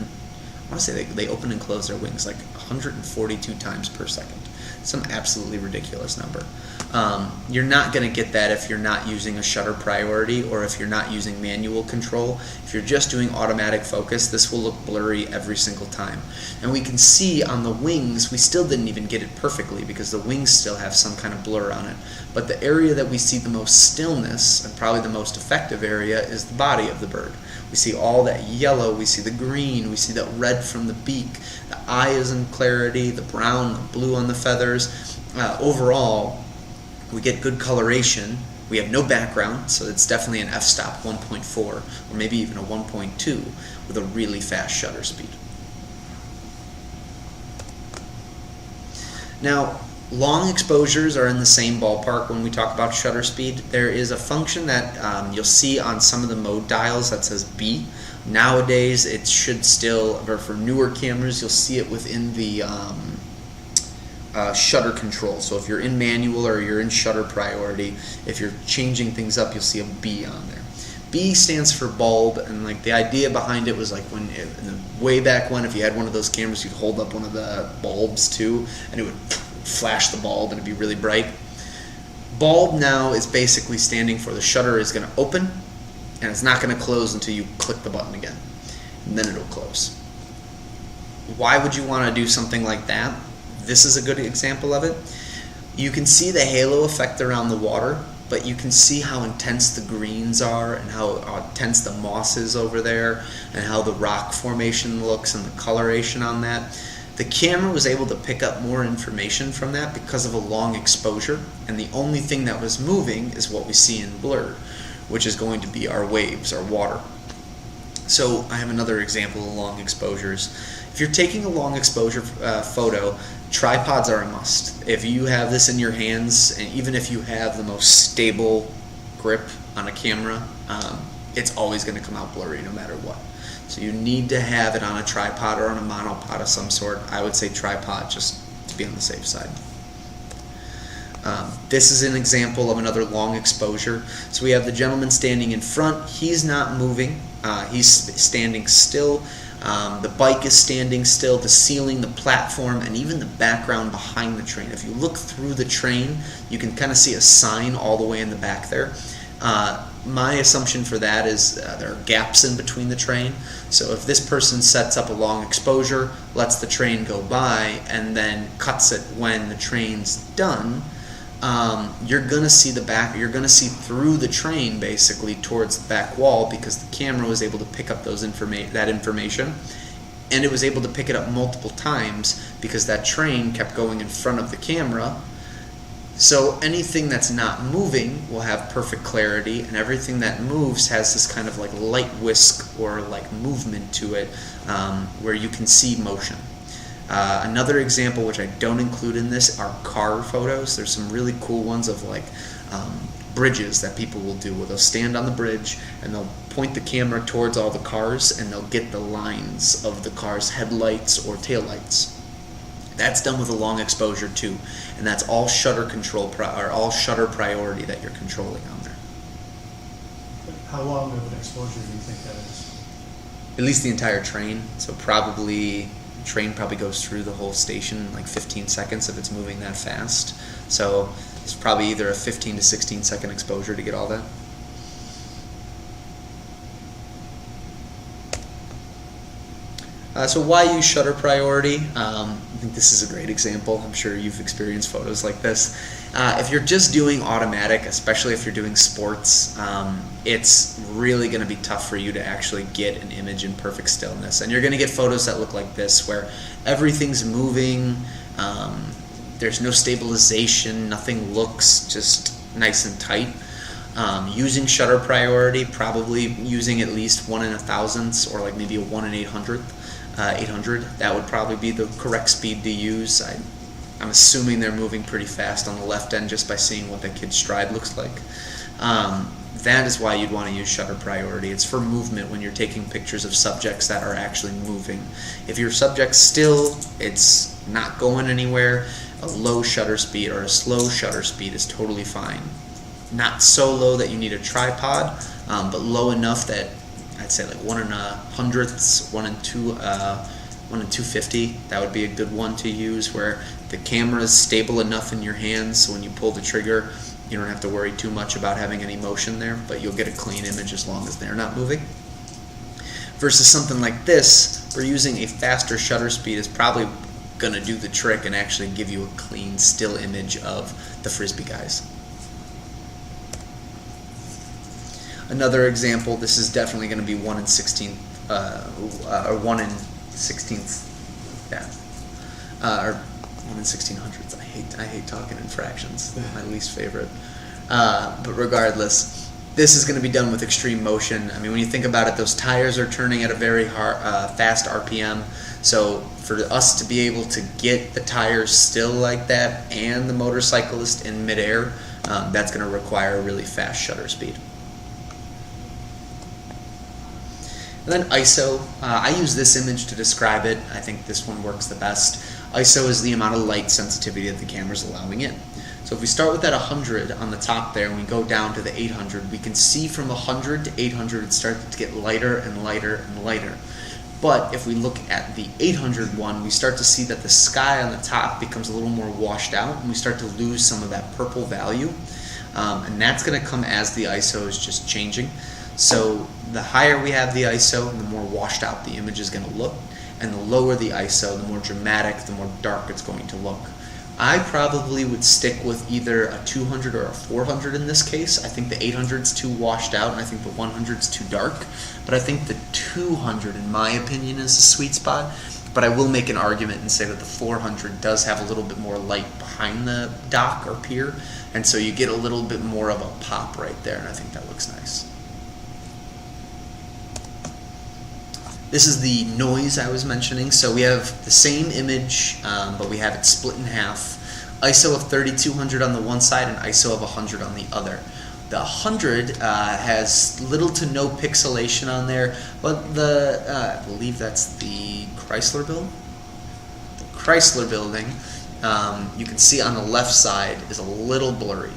want to say they open and close their wings like 142 times per second. Some absolutely ridiculous number. You're not going to get that if you're not using a shutter priority, or if you're not using manual control. If you're just doing automatic focus, this will look blurry every single time. And we can see on the wings, we still didn't even get it perfectly because the wings still have some kind of blur on it. But the area that we see the most stillness, and probably the most effective area, is the body of the bird. We see all that yellow, we see the green, we see that red from the beak, the eye is in clarity, the brown, the blue on the feathers. Overall, we get good coloration We have no background, so it's definitely an f-stop 1.4 or maybe even a 1.2 with a really fast shutter speed. Now, long exposures are in the same ballpark when we talk about shutter speed. There is a function that you'll see on some of the mode dials that says B. Nowadays, it should still, or for newer cameras, you'll see it within the shutter control. So if you're in manual or you're in shutter priority, if you're changing things up, you'll see a B on there. B stands for bulb, and like the idea behind it was like when way back when, if you had one of those cameras, you'd hold up one of the bulbs too, and it would flash the bulb and it'd be really bright. Bulb now is basically standing for the shutter is going to open, and it's not going to close until you click the button again, and then it'll close. Why would you want to do something like that? This is a good example of it. You can see the halo effect around the water, but you can see how intense the greens are and how intense the moss is over there and how the rock formation looks and the coloration on that. The camera was able to pick up more information from that because of a long exposure, and the only thing that was moving is what we see in blurred, which is going to be our waves, our water. So I have another example of long exposures. If you're taking a long exposure photo, tripods are a must. If you have this in your hands, and even if you have the most stable grip on a camera, it's always going to come out blurry no matter what. So you need to have it on a tripod or on a monopod of some sort. I would say tripod just to be on the safe side. This is an example of another long exposure. So we have the gentleman standing in front. He's not moving. He's standing still. The bike is standing still. The ceiling, the platform, and even the background behind the train. If you look through the train, you can kind of see a sign all the way in the back there. My assumption for that is there are gaps in between the train. So if this person sets up a long exposure, lets the train go by, and then cuts it when the train's done, you're going to see the back, you're going to see through the train basically towards the back wall, because the camera was able to pick up that information, and it was able to pick it up multiple times because that train kept going in front of the camera. So anything that's not moving will have perfect clarity, and everything that moves has this kind of like light whisk or like movement to it, where you can see motion. Another example, which I don't include in this, are car photos. There's some really cool ones of like bridges that people will do, where they'll stand on the bridge and they'll point the camera towards all the cars, and they'll get the lines of the car's headlights or taillights. That's done with a long exposure too, and that's all shutter control or all shutter priority that you're controlling on there. How long of an exposure do you think that is? At least the entire train. So probably train probably goes through the whole station in like 15 seconds if it's moving that fast. So it's probably either a 15 to 16 second exposure to get all that. So why use shutter priority? I think this is a great example. I'm sure you've experienced photos like this. If you're just doing automatic, especially if you're doing sports, it's really going to be tough for you to actually get an image in perfect stillness. And you're going to get photos that look like this, where everything's moving, there's no stabilization, nothing looks just nice and tight. Using shutter priority, probably using at least 1 in 1,000th or like maybe a 1 in 800, that would probably be the correct speed to use. I'm assuming they're moving pretty fast on the left end just by seeing what the kid's stride looks like. That is why you'd want to use shutter priority. It's for movement when you're taking pictures of subjects that are actually moving. If your subject's still, it's not going anywhere, a low shutter speed or a slow shutter speed is totally fine. Not so low that you need a tripod, but low enough that I'd say like 1 in 100ths, 1 in 250. That would be a good one to use, where the camera is stable enough in your hands, so when you pull the trigger, you don't have to worry too much about having any motion there, but you'll get a clean image as long as they're not moving. Versus something like this, where using a faster shutter speed is probably going to do the trick and actually give you a clean, still image of the Frisbee guys. Another example, this is definitely going to be 1 in 16th, or 1 in 16th, yeah, or 1 in 1600ths. I hate talking in fractions. My least favorite. But regardless, this is going to be done with extreme motion. I mean, when you think about it, those tires are turning at a very fast RPM. So for us to be able to get the tires still like that and the motorcyclist in midair, that's going to require a really fast shutter speed. And then ISO, I use this image to describe it. I think this one works the best. ISO is the amount of light sensitivity that the camera is allowing in. So if we start with that 100 on the top there and we go down to the 800, we can see from 100 to 800 it's starting to get lighter and lighter and lighter. But if we look at the 800 one, we start to see that the sky on the top becomes a little more washed out and we start to lose some of that purple value. And that's going to come as the ISO is just changing. So the higher we have the ISO, the more washed out the image is going to look. And the lower the ISO, the more dramatic, the more dark it's going to look. I probably would stick with either a 200 or a 400 in this case. I think the 800 is too washed out, and I think the 100 is too dark. But I think the 200, in my opinion, is the sweet spot. But I will make an argument and say that the 400 does have a little bit more light behind the dock or pier, and so you get a little bit more of a pop right there, and I think that looks nice. This is the noise I was mentioning. So we have the same image, but we have it split in half. ISO of 3200 on the one side and ISO of 100 on the other. The 100 has little to no pixelation on there, but I believe that's the Chrysler building. The Chrysler building, you can see on the left side is a little blurry.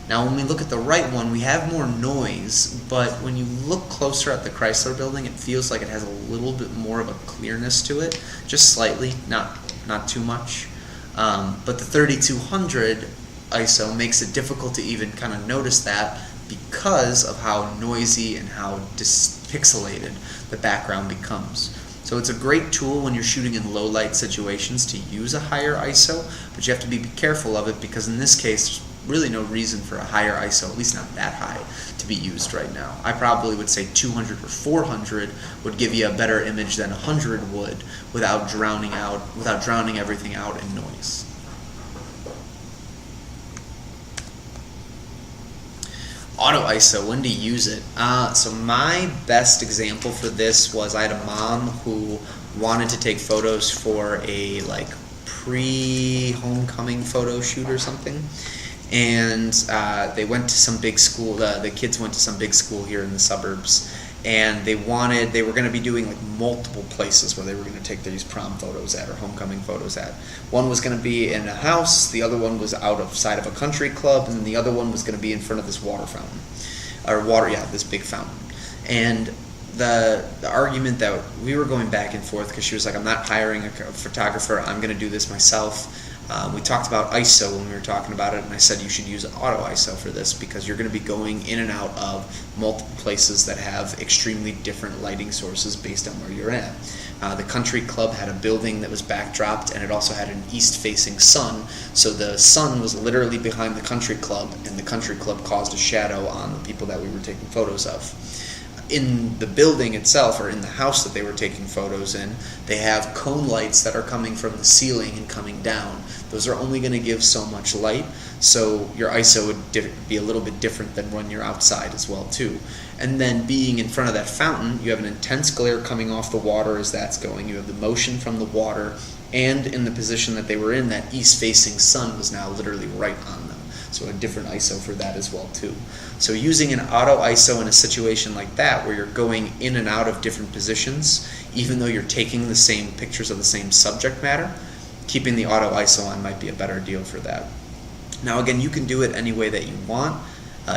Now when we look at the right one, we have more noise, but when you look closer at the Chrysler building, it feels like it has a little bit more of a clearness to it, just slightly, not too much. But the 3200 ISO makes it difficult to even kind of notice that because of how noisy and how pixelated the background becomes. So it's a great tool when you're shooting in low light situations to use a higher ISO, but you have to be careful of it because in this case, there's really no reason for a higher ISO, at least not that high, to be used right now. I probably would say 200 or 400 would give you a better image than 100 would without drowning everything out in noise. Auto ISO, when to use it? So my best example for this was I had a mom who wanted to take photos for a pre-homecoming photo shoot or something. And they went to some big school, the kids went to some big school here in the suburbs, and they were going to be doing multiple places where they were going to take these prom photos at or homecoming photos at. One was going to be in a house, the other one was outside of a country club, and then the other one was going to be in front of this water fountain, this big fountain. And the argument that we were going back and forth, because she was like, I'm not hiring a photographer, I'm going to do this myself. We talked about ISO when we were talking about it, and I said you should use auto ISO for this because you're going to be going in and out of multiple places that have extremely different lighting sources based on where you're at. The country club had a building that was backdropped, and it also had an east-facing sun, so the sun was literally behind the country club, and the country club caused a shadow on the people that we were taking photos of. In the building itself, or in the house that they were taking photos in, they have cone lights that are coming from the ceiling and coming down. Those are only going to give so much light, so your ISO would be a little bit different than when you're outside as well too. And then being in front of that fountain, you have an intense glare coming off the water as that's going. You have the motion from the water, and in the position that they were in, that east-facing sun was now literally right on them. So a different ISO for that as well too. So using an auto ISO in a situation like that where you're going in and out of different positions, even though you're taking the same pictures of the same subject matter, keeping the auto ISO on might be a better deal for that. Now again, you can do it any way that you want.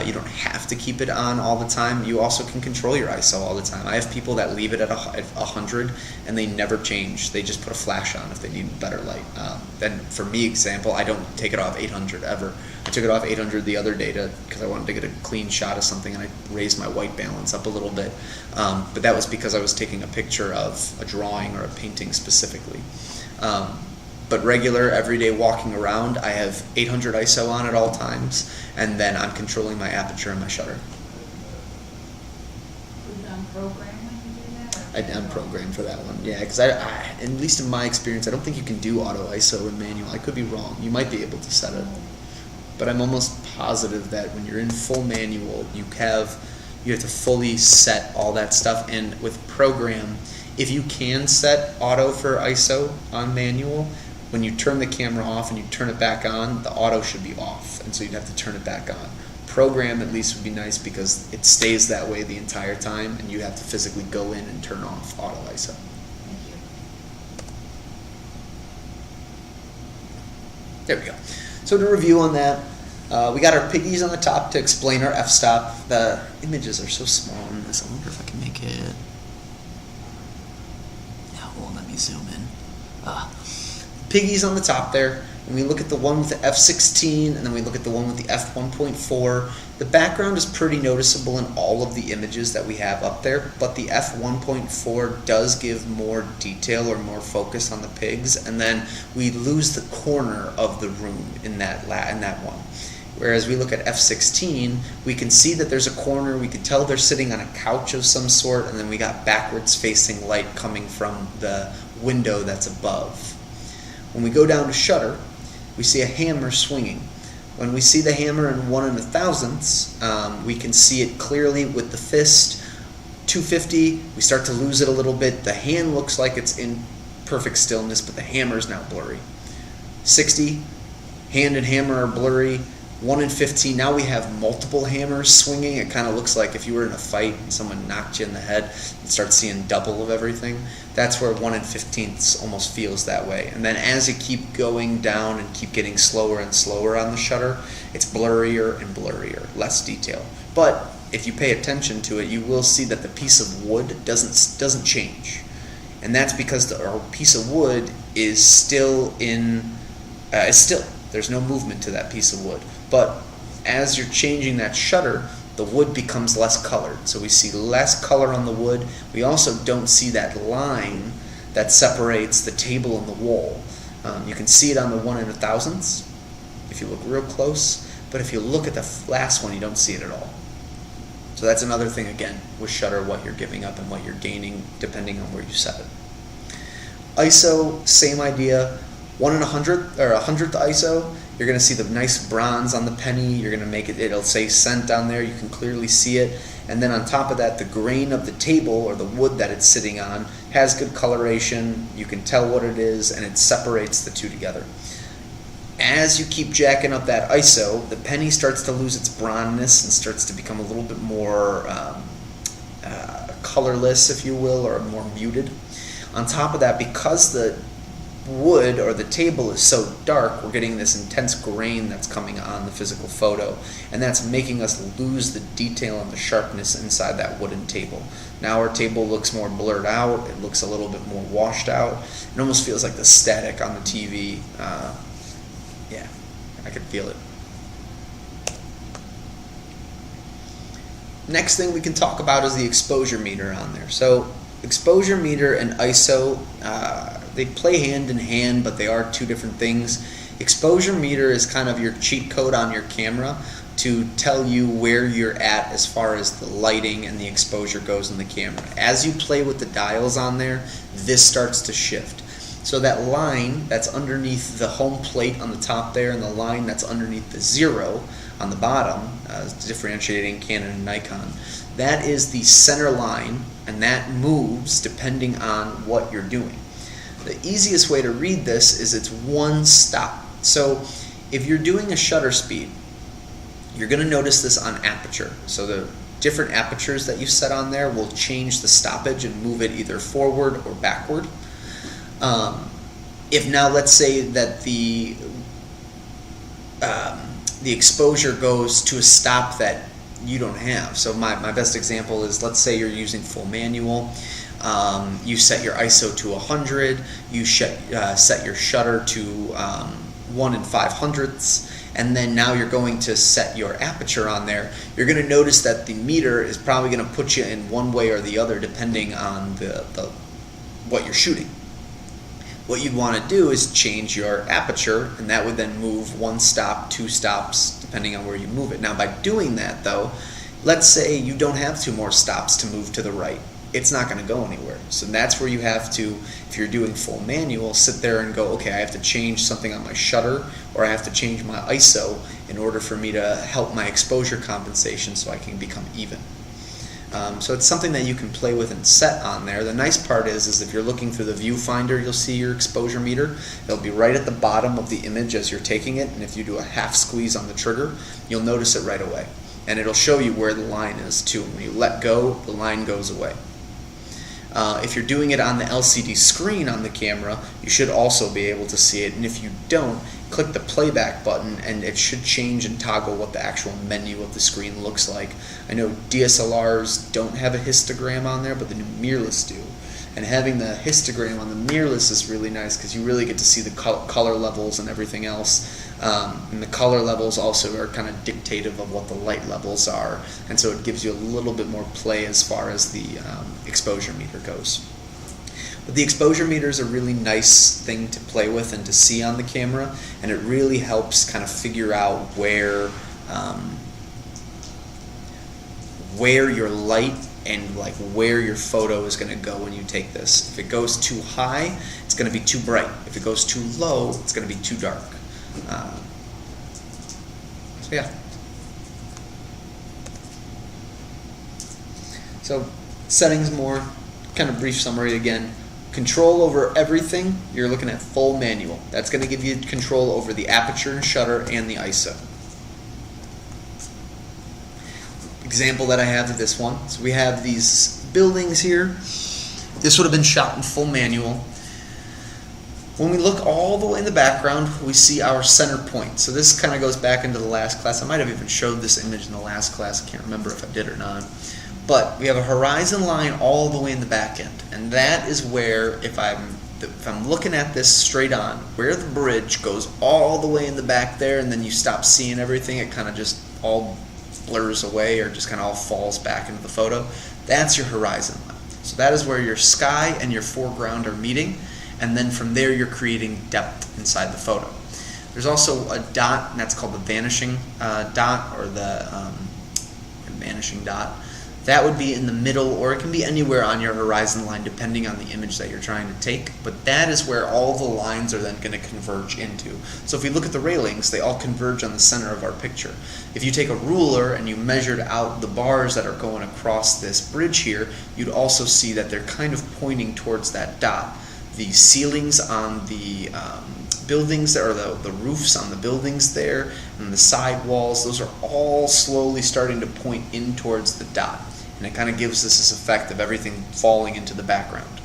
You don't have to keep it on all the time. You also can control your ISO all the time. I have people that leave it at 100 and they never change. They just put a flash on if they need better light. Then for me, example, I don't take it off 800 ever. I took it off 800 the other day because I wanted to get a clean shot of something, and I raised my white balance up a little bit. But that was because I was taking a picture of a drawing or a painting specifically. But regular, everyday walking around, I have 800 ISO on at all times, and then I'm controlling my aperture and my shutter. Would you unprogram when you do that? I'm programmed for that one, yeah, because I, at least in my experience, I don't think you can do auto ISO in manual. I could be wrong. You might be able to set it, but I'm almost positive that when you're in full manual, you have to fully set all that stuff. And with program, if you can set auto for ISO on manual, when you turn the camera off and you turn it back on, the auto should be off, and so you'd have to turn it back on. Program at least would be nice because it stays that way the entire time, and you have to physically go in and turn off auto ISO. Thank you. There we go. So to review on that, we got our piggies on the top to explain our f-stop. The images are so small in this. I wonder if I can make it. No, it won't let me zoom in. Piggies on the top there. And we look at the one with the f16, and then we look at the one with the f1.4. The background is pretty noticeable in all of the images that we have up there, but the f1.4 does give more detail or more focus on the pigs, and then we lose the corner of the room in that one. Whereas we look at f16, we can see that there's a corner, we can tell they're sitting on a couch of some sort, and then we got backwards facing light coming from the window that's above. When we go down to shutter, we see a hammer swinging. When we see the hammer in 1 1/1000ths, we can see it clearly with the fist. 250, we start to lose it a little bit. The hand looks like it's in perfect stillness, but the hammer is now blurry. 60, hand and hammer are blurry. 1 in 15, now we have multiple hammers swinging. It kind of looks like if you were in a fight and someone knocked you in the head, you start seeing double of everything. That's where 1 in 15ths almost feels that way. And then as you keep going down and keep getting slower and slower on the shutter, it's blurrier and blurrier, less detail. But if you pay attention to it, you will see that the piece of wood doesn't change. And that's because our piece of wood is still there's no movement to that piece of wood. But as you're changing that shutter, the wood becomes less colored. So we see less color on the wood. We also don't see that line that separates the table and the wall. You can see it on the 1 in 1,000ths if you look real close, but if you look at the last one, you don't see it at all. So that's another thing, again, with shutter, what you're giving up and what you're gaining depending on where you set it. ISO, same idea. 1 in 100th or 100th ISO, you're going to see the nice bronze on the penny. You're going to make it'll say cent down there. You can clearly see it. And then on top of that, the grain of the table or the wood that it's sitting on has good coloration. You can tell what it is, and it separates the two together. As you keep jacking up that ISO, the penny starts to lose its bronzeness and starts to become a little bit more colorless, if you will, or more muted. On top of that, because the wood or the table is so dark, we're getting this intense grain that's coming on the physical photo, and that's making us lose the detail and the sharpness inside that wooden table. Now our table looks more blurred out, it looks a little bit more washed out. It almost feels like the static on the TV. Yeah, I could feel it. Next thing we can talk about is the exposure meter on there. So exposure meter and ISO, they play hand in hand, but they are two different things. Exposure meter is kind of your cheat code on your camera to tell you where you're at as far as the lighting and the exposure goes in the camera. As you play with the dials on there, this starts to shift. So that line that's underneath the home plate on the top there and the line that's underneath the 0 on the bottom, differentiating Canon and Nikon, that is the center line, and that moves depending on what you're doing. The easiest way to read this is it's one stop. So if you're doing a shutter speed, you're going to notice this on aperture. So the different apertures that you set on there will change the stoppage and move it either forward or backward. If now let's say that the exposure goes to a stop that you don't have. So my best example is, let's say you're using full manual. You set your ISO to 100, you set your shutter to 1 in 500ths, and then now you're going to set your aperture on there. You're going to notice that the meter is probably going to put you in one way or the other depending on what you're shooting. What you'd want to do is change your aperture, and that would then move 1 stop, 2 stops, depending on where you move it. Now by doing that though, let's say you don't have 2 more stops to move to the right. it's not going to go anywhere. So that's where you have to, if you're doing full manual, sit there and go, okay, I have to change something on my shutter, or I have to change my ISO in order for me to help my exposure compensation so I can become even. So it's something that you can play with and set on there. The nice part is if you're looking through the viewfinder, you'll see your exposure meter. It'll be right at the bottom of the image as you're taking it, and if you do a half squeeze on the trigger, you'll notice it right away. And it'll show you where the line is too. When you let go, the line goes away. If you're doing it on the LCD screen on the camera, you should also be able to see it, and if you don't, click the playback button and it should change and toggle what the actual menu of the screen looks like. I know DSLRs don't have a histogram on there, but the new mirrorless do. And having the histogram on the mirrorless is really nice because you really get to see the color levels and everything else. And the color levels also are kind of dictative of what the light levels are, and so it gives you a little bit more play as far as the exposure meter goes. But the exposure meter is a really nice thing to play with and to see on the camera, and it really helps kind of figure out where your light and like where your photo is going to go when you take this. If it goes too high, it's going to be too bright. If it goes too low, it's going to be too dark. So yeah. So settings more, kind of brief summary again. Control over everything, you're looking at full manual. That's going to give you control over the aperture and shutter and the ISO. Example that I have of this one. So we have these buildings here. This would have been shot in full manual. When we look all the way in the background, we see our center point. So this kind of goes back into the last class. I might have even showed this image in the last class. I can't remember if I did or not. But we have a horizon line all the way in the back end. And that is where, if I'm looking at this straight on, where the bridge goes all the way in the back there, and then you stop seeing everything, it kind of just all blurs away or just kind of all falls back into the photo. That's your horizon line. So that is where your sky and your foreground are meeting, and then from there you're creating depth inside the photo. There's also a dot, and that's called the vanishing dot, or the vanishing dot. That would be in the middle, or it can be anywhere on your horizon line depending on the image that you're trying to take, but that is where all the lines are then going to converge into. So if we look at the railings, they all converge on the center of our picture. If you take a ruler and you measured out the bars that are going across this bridge here, you'd also see that they're kind of pointing towards that dot. The ceilings on the buildings, or the roofs on the buildings there, and the side walls, those are all slowly starting to point in towards the dot. And it kind of gives us this effect of everything falling into the background.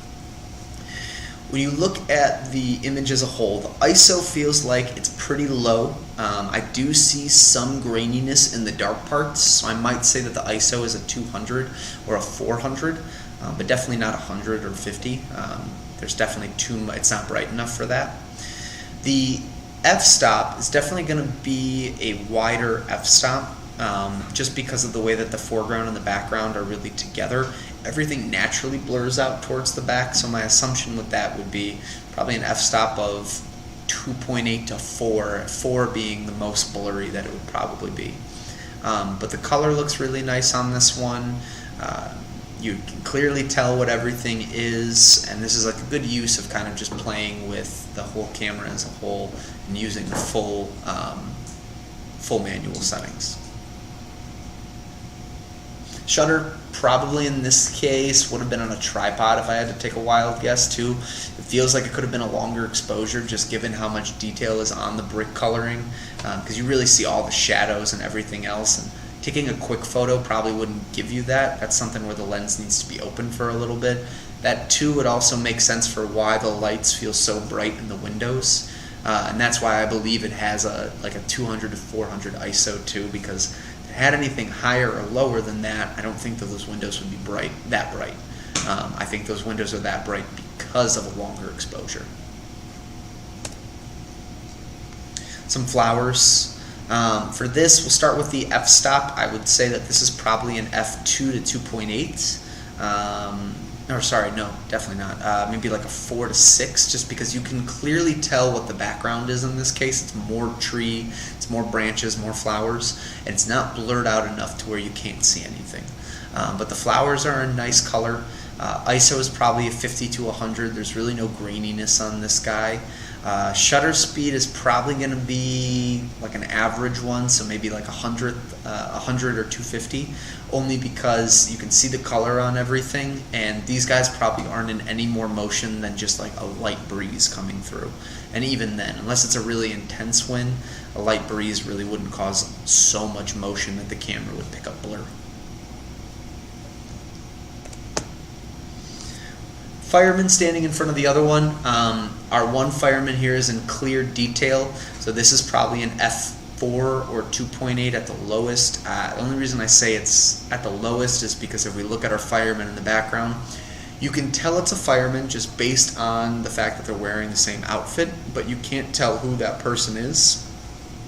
When you look at the image as a whole, the ISO feels like it's pretty low. I do see some graininess in the dark parts, so I might say that the ISO is a 200 or a 400, but definitely not 100 or 50. There's definitely too much, it's not bright enough for that. The f-stop is definitely going to be a wider f-stop, just because of the way that the foreground and the background are really together. Everything naturally blurs out towards the back, so my assumption with that would be probably an f-stop of 2.8 to 4, 4 being the most blurry that it would probably be. But the color looks really nice on this one. You can clearly tell what everything is, and this is like a good use of kind of just playing with the whole camera as a whole and using the full manual settings. Shutter probably in this case would have been on a tripod if I had to take a wild guess too. It feels like it could have been a longer exposure just given how much detail is on the brick coloring, because you really see all the shadows and everything else, and taking a quick photo probably wouldn't give you that. That's something where the lens needs to be open for a little bit. That too would also make sense for why the lights feel so bright in the windows, and that's why I believe it has a 200 to 400 ISO too, because if it had anything higher or lower than that, I don't think that those windows would be that bright. I think those windows are that bright because of a longer exposure. Some flowers. For this, we'll start with the f-stop. I would say that this is probably an f2 to 2.8. Or sorry, no, definitely not. Maybe like a 4 to 6, just because you can clearly tell what the background is in this case. It's more tree, it's more branches, more flowers, and it's not blurred out enough to where you can't see anything. But the flowers are a nice color. ISO is probably a 50 to 100. There's really no graininess on this guy. Shutter speed is probably going to be like an average one, so maybe like 100 or 250, only because you can see the color on everything, and these guys probably aren't in any more motion than just like a light breeze coming through. And even then, unless it's a really intense wind, a light breeze really wouldn't cause so much motion that the camera would pick up blur. Fireman standing in front of the other one. Our one fireman here is in clear detail, so this is probably an f4 or 2.8 at the lowest. The only reason I say it's at the lowest is because if we look at our fireman in the background, you can tell it's a fireman just based on the fact that they're wearing the same outfit, but you can't tell who that person is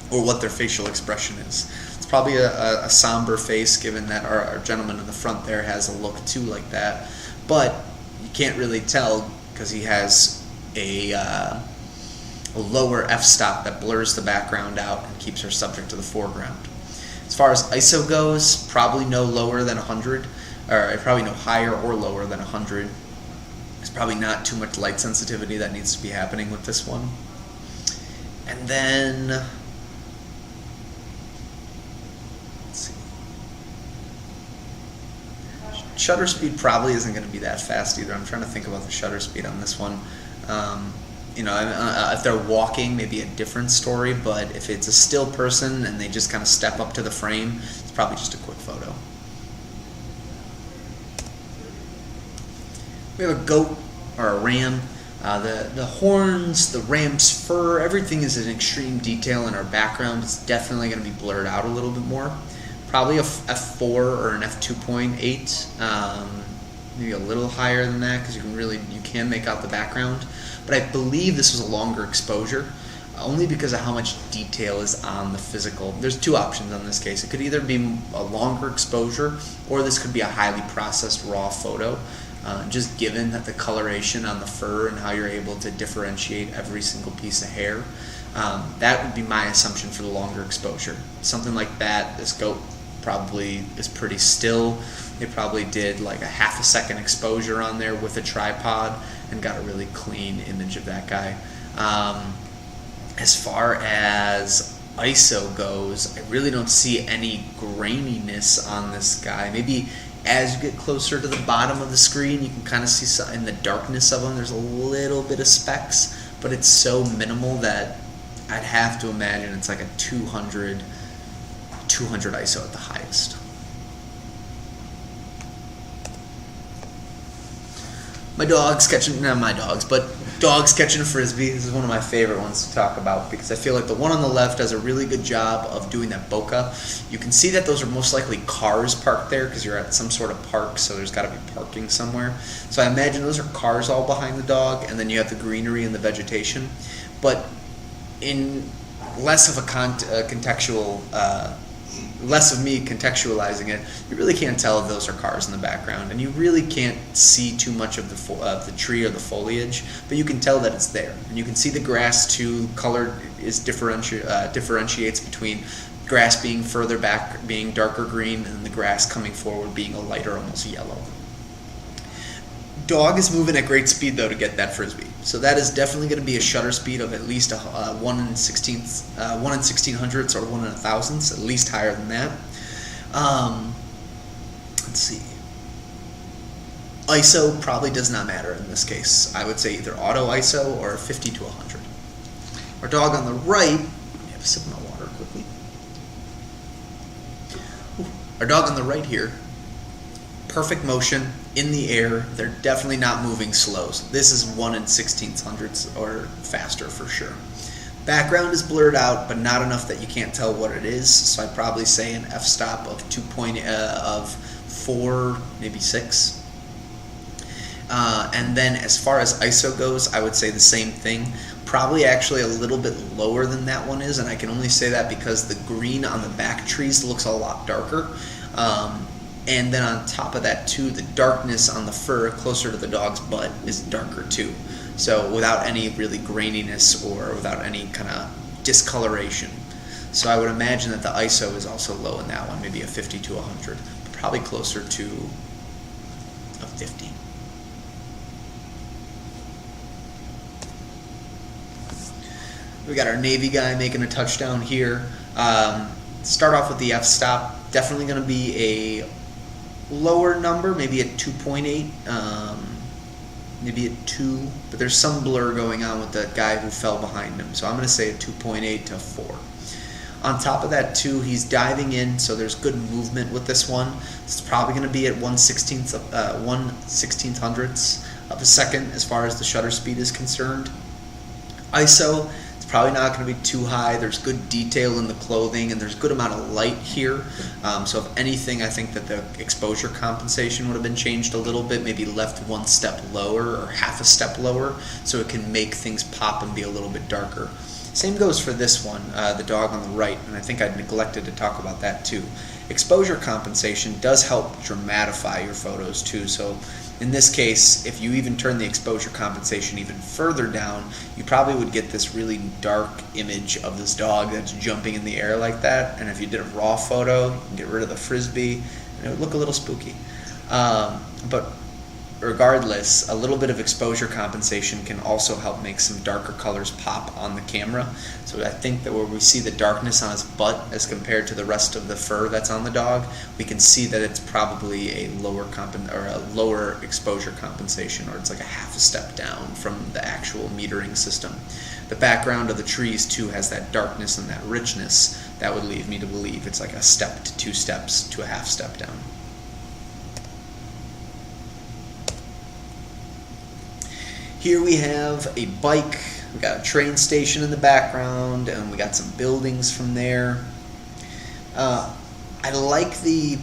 or what their facial expression is. It's probably a somber face, given that our gentleman in the front there has a look too like that, but you can't really tell because he has a lower f-stop that blurs the background out and keeps our subject to the foreground. As far as ISO goes, probably no lower than 100, or probably no higher or lower than 100. There's probably not too much light sensitivity that needs to be happening with this one. And then, let's see. Shutter speed probably isn't going to be that fast either. I'm trying to think about the shutter speed on this one. If they're walking, maybe a different story, but if it's a still person and they just kind of step up to the frame, it's probably just a quick photo. We have a goat or a ram. The horns, the ram's fur, everything is in extreme detail in our background. It's definitely going to be blurred out a little bit more. Probably a f4 or an f2.8, maybe a little higher than that because you can make out the background. But I believe this was a longer exposure, only because of how much detail is on the physical. There's two options on this case. It could either be a longer exposure, or this could be a highly processed raw photo. Just given that the coloration on the fur and how you're able to differentiate every single piece of hair, that would be my assumption for the longer exposure. Something like that, this goat probably is pretty still. They probably did like a half a second exposure on there with a tripod and got a really clean image of that guy. As far as ISO goes, I really don't see any graininess on this guy. Maybe as you get closer to the bottom of the screen, you can kind of see in the darkness of them, there's a little bit of specks, but it's so minimal that I'd have to imagine it's like a 200 ISO at the highest. Dogs catching a frisbee. This is one of my favorite ones to talk about because I feel like the one on the left does a really good job of doing that bokeh. You can see that those are most likely cars parked there because you're at some sort of park, so there's got to be parking somewhere. So I imagine those are cars all behind the dog, and then you have the greenery and the vegetation. But in less of a contextual less of me contextualizing it, you really can't tell if those are cars in the background, and you really can't see too much of the tree or the foliage, but you can tell that it's there, and you can see the grass too. Color is differentiates between grass being further back being darker green and the grass coming forward being a lighter, almost yellow. Dog is moving at great speed though to get that frisbee, so that is definitely going to be a shutter speed of at least 1 in 1600ths or 1 in 1000ths, at least higher than that. Let's see. ISO probably does not matter in this case. I would say either auto ISO or 50 to 100. Our dog on the right, let me have a sip of my water quickly. Our dog on the right here, perfect motion in the air. They're definitely not moving slow. So this is 1 in 1600ths or faster for sure. Background is blurred out, but not enough that you can't tell what it is. So I'd probably say an f-stop of 4, maybe 6. And then as far as ISO goes, I would say the same thing. Probably actually a little bit lower than that one is, and I can only say that because the green on the back trees looks a lot darker. And then on top of that too, the darkness on the fur closer to the dog's butt is darker too. So without any really graininess or without any kind of discoloration. So I would imagine that the ISO is also low in that one, maybe a 50 to 100, but probably closer to a 50. We got our Navy guy making a touchdown here. Start off with the f-stop. Definitely going to be a lower number, maybe at 2.8, maybe at 2, but there's some blur going on with the guy who fell behind him. So I'm going to say a 2.8 to 4. On top of that too, he's diving in, so there's good movement with this one. It's probably going to be at 1/16 hundredths of a second as far as the shutter speed is concerned. ISO, it's probably not going to be too high. There's good detail in the clothing, and there's a good amount of light here. So if anything, I think that the exposure compensation would have been changed a little bit, maybe left one step lower or half a step lower, so it can make things pop and be a little bit darker. Same goes for this one, the dog on the right, and I think I neglected to talk about that too. Exposure compensation does help dramatify your photos too, so in this case, if you even turn the exposure compensation even further down, you probably would get this really dark image of this dog that's jumping in the air like that, and if you did a raw photo, you can get rid of the frisbee, and it would look a little spooky. But regardless, a little bit of exposure compensation can also help make some darker colors pop on the camera. So I think that where we see the darkness on his butt as compared to the rest of the fur that's on the dog, we can see that it's probably a lower exposure compensation, or it's like a half a step down from the actual metering system. The background of the trees too has that darkness and that richness that would lead me to believe it's like a step to 2 steps to a half step down. Here we have a bike, we got a train station in the background, and we got some buildings from there. I like the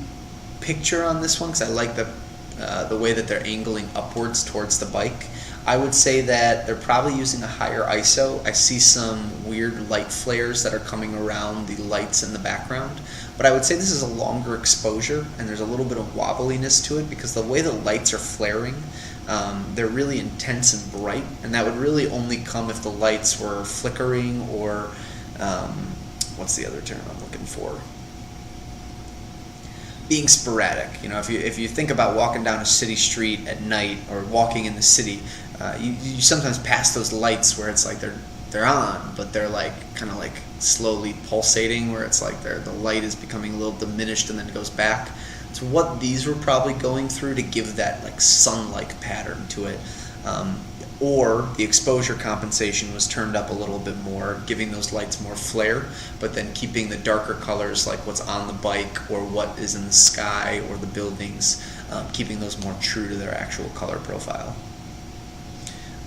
picture on this one because I like the way that they're angling upwards towards the bike. I would say that they're probably using a higher ISO. I see some weird light flares that are coming around the lights in the background. But I would say this is a longer exposure, and there's a little bit of wobbliness to it because the way the lights are flaring, they're really intense and bright, and that would really only come if the lights were flickering or what's the other term I'm looking for? Being sporadic. You know, if you think about walking down a city street at night or walking in the city, you sometimes pass those lights where it's like they're on, but they're like kind of like slowly pulsating, where it's like the light is becoming a little diminished and then it goes back. So what these were probably going through to give that like sun-like pattern to it, or the exposure compensation was turned up a little bit more, giving those lights more flare, but then keeping the darker colors like what's on the bike or what is in the sky or the buildings, keeping those more true to their actual color profile.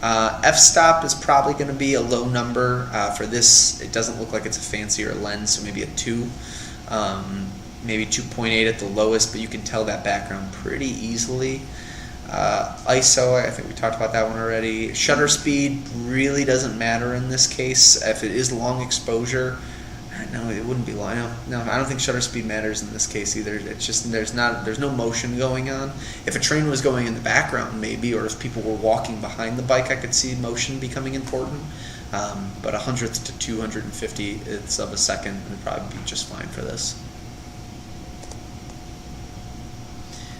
F-stop is probably going to be a low number. For this, it doesn't look like it's a fancier lens, so maybe a 2. Maybe 2.8 at the lowest, but you can tell that background pretty easily. ISO, I think we talked about that one already. Shutter speed really doesn't matter in this case. If it is long exposure, no, it wouldn't be long. No, I don't think shutter speed matters in this case either. It's just there's no motion going on. If a train was going in the background, maybe, or if people were walking behind the bike, I could see motion becoming important. But 100th to 250th of a second would probably be just fine for this.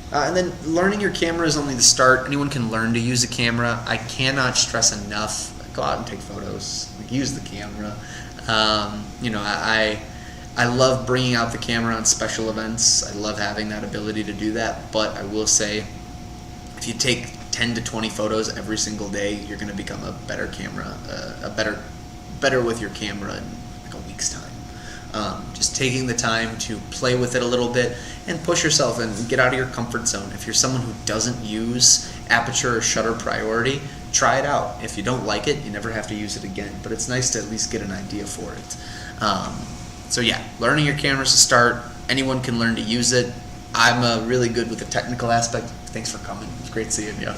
And then learning your camera is only the start. Anyone can learn to use a camera. I cannot stress enough, go out and take photos, like, use the camera. I love bringing out the camera on special events. I love having that ability to do that, but I will say, if you take 10 to 20 photos every single day, you're going to become a better camera, better with your camera in like a week's time. Just taking the time to play with it a little bit and push yourself and get out of your comfort zone. If you're someone who doesn't use aperture or shutter priority, try it out. If you don't like it, you never have to use it again, but it's nice to at least get an idea for it. So yeah, learning your camera is a start. Anyone can learn to use it. I'm really good with the technical aspect. Thanks for coming. It's great seeing you.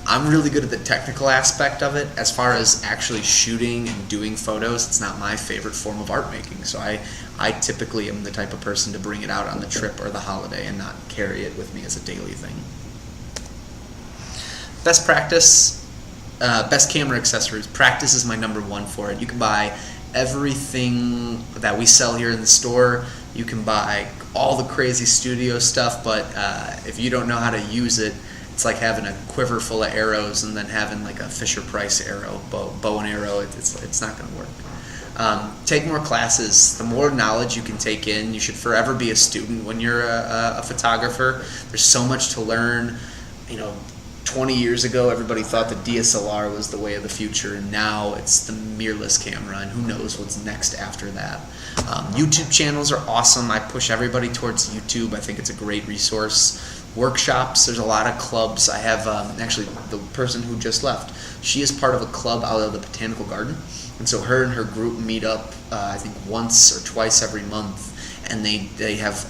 I'm really good at the technical aspect of it. As far as actually shooting and doing photos, it's not my favorite form of art making. So I typically am the type of person to bring it out on the trip or the holiday and not carry it with me as a daily thing. Best practice, best camera accessories. Practice is my number one for it. You can buy everything that we sell here in the store. You can buy all the crazy studio stuff, but if you don't know how to use it, it's like having a quiver full of arrows and then having like a Fisher-Price arrow, bow and arrow. It's not going to work. Take more classes. The more knowledge you can take in, you should forever be a student when you're a photographer. There's so much to learn. 20 years ago, everybody thought the DSLR was the way of the future, and now it's the mirrorless camera, and who knows what's next after that. YouTube channels are awesome. I push everybody towards YouTube. I think it's a great resource. Workshops, there's a lot of clubs. I have, actually, the person who just left, she is part of a club out of the Botanical Garden, and so her and her group meet up, I think, once or twice every month, and they have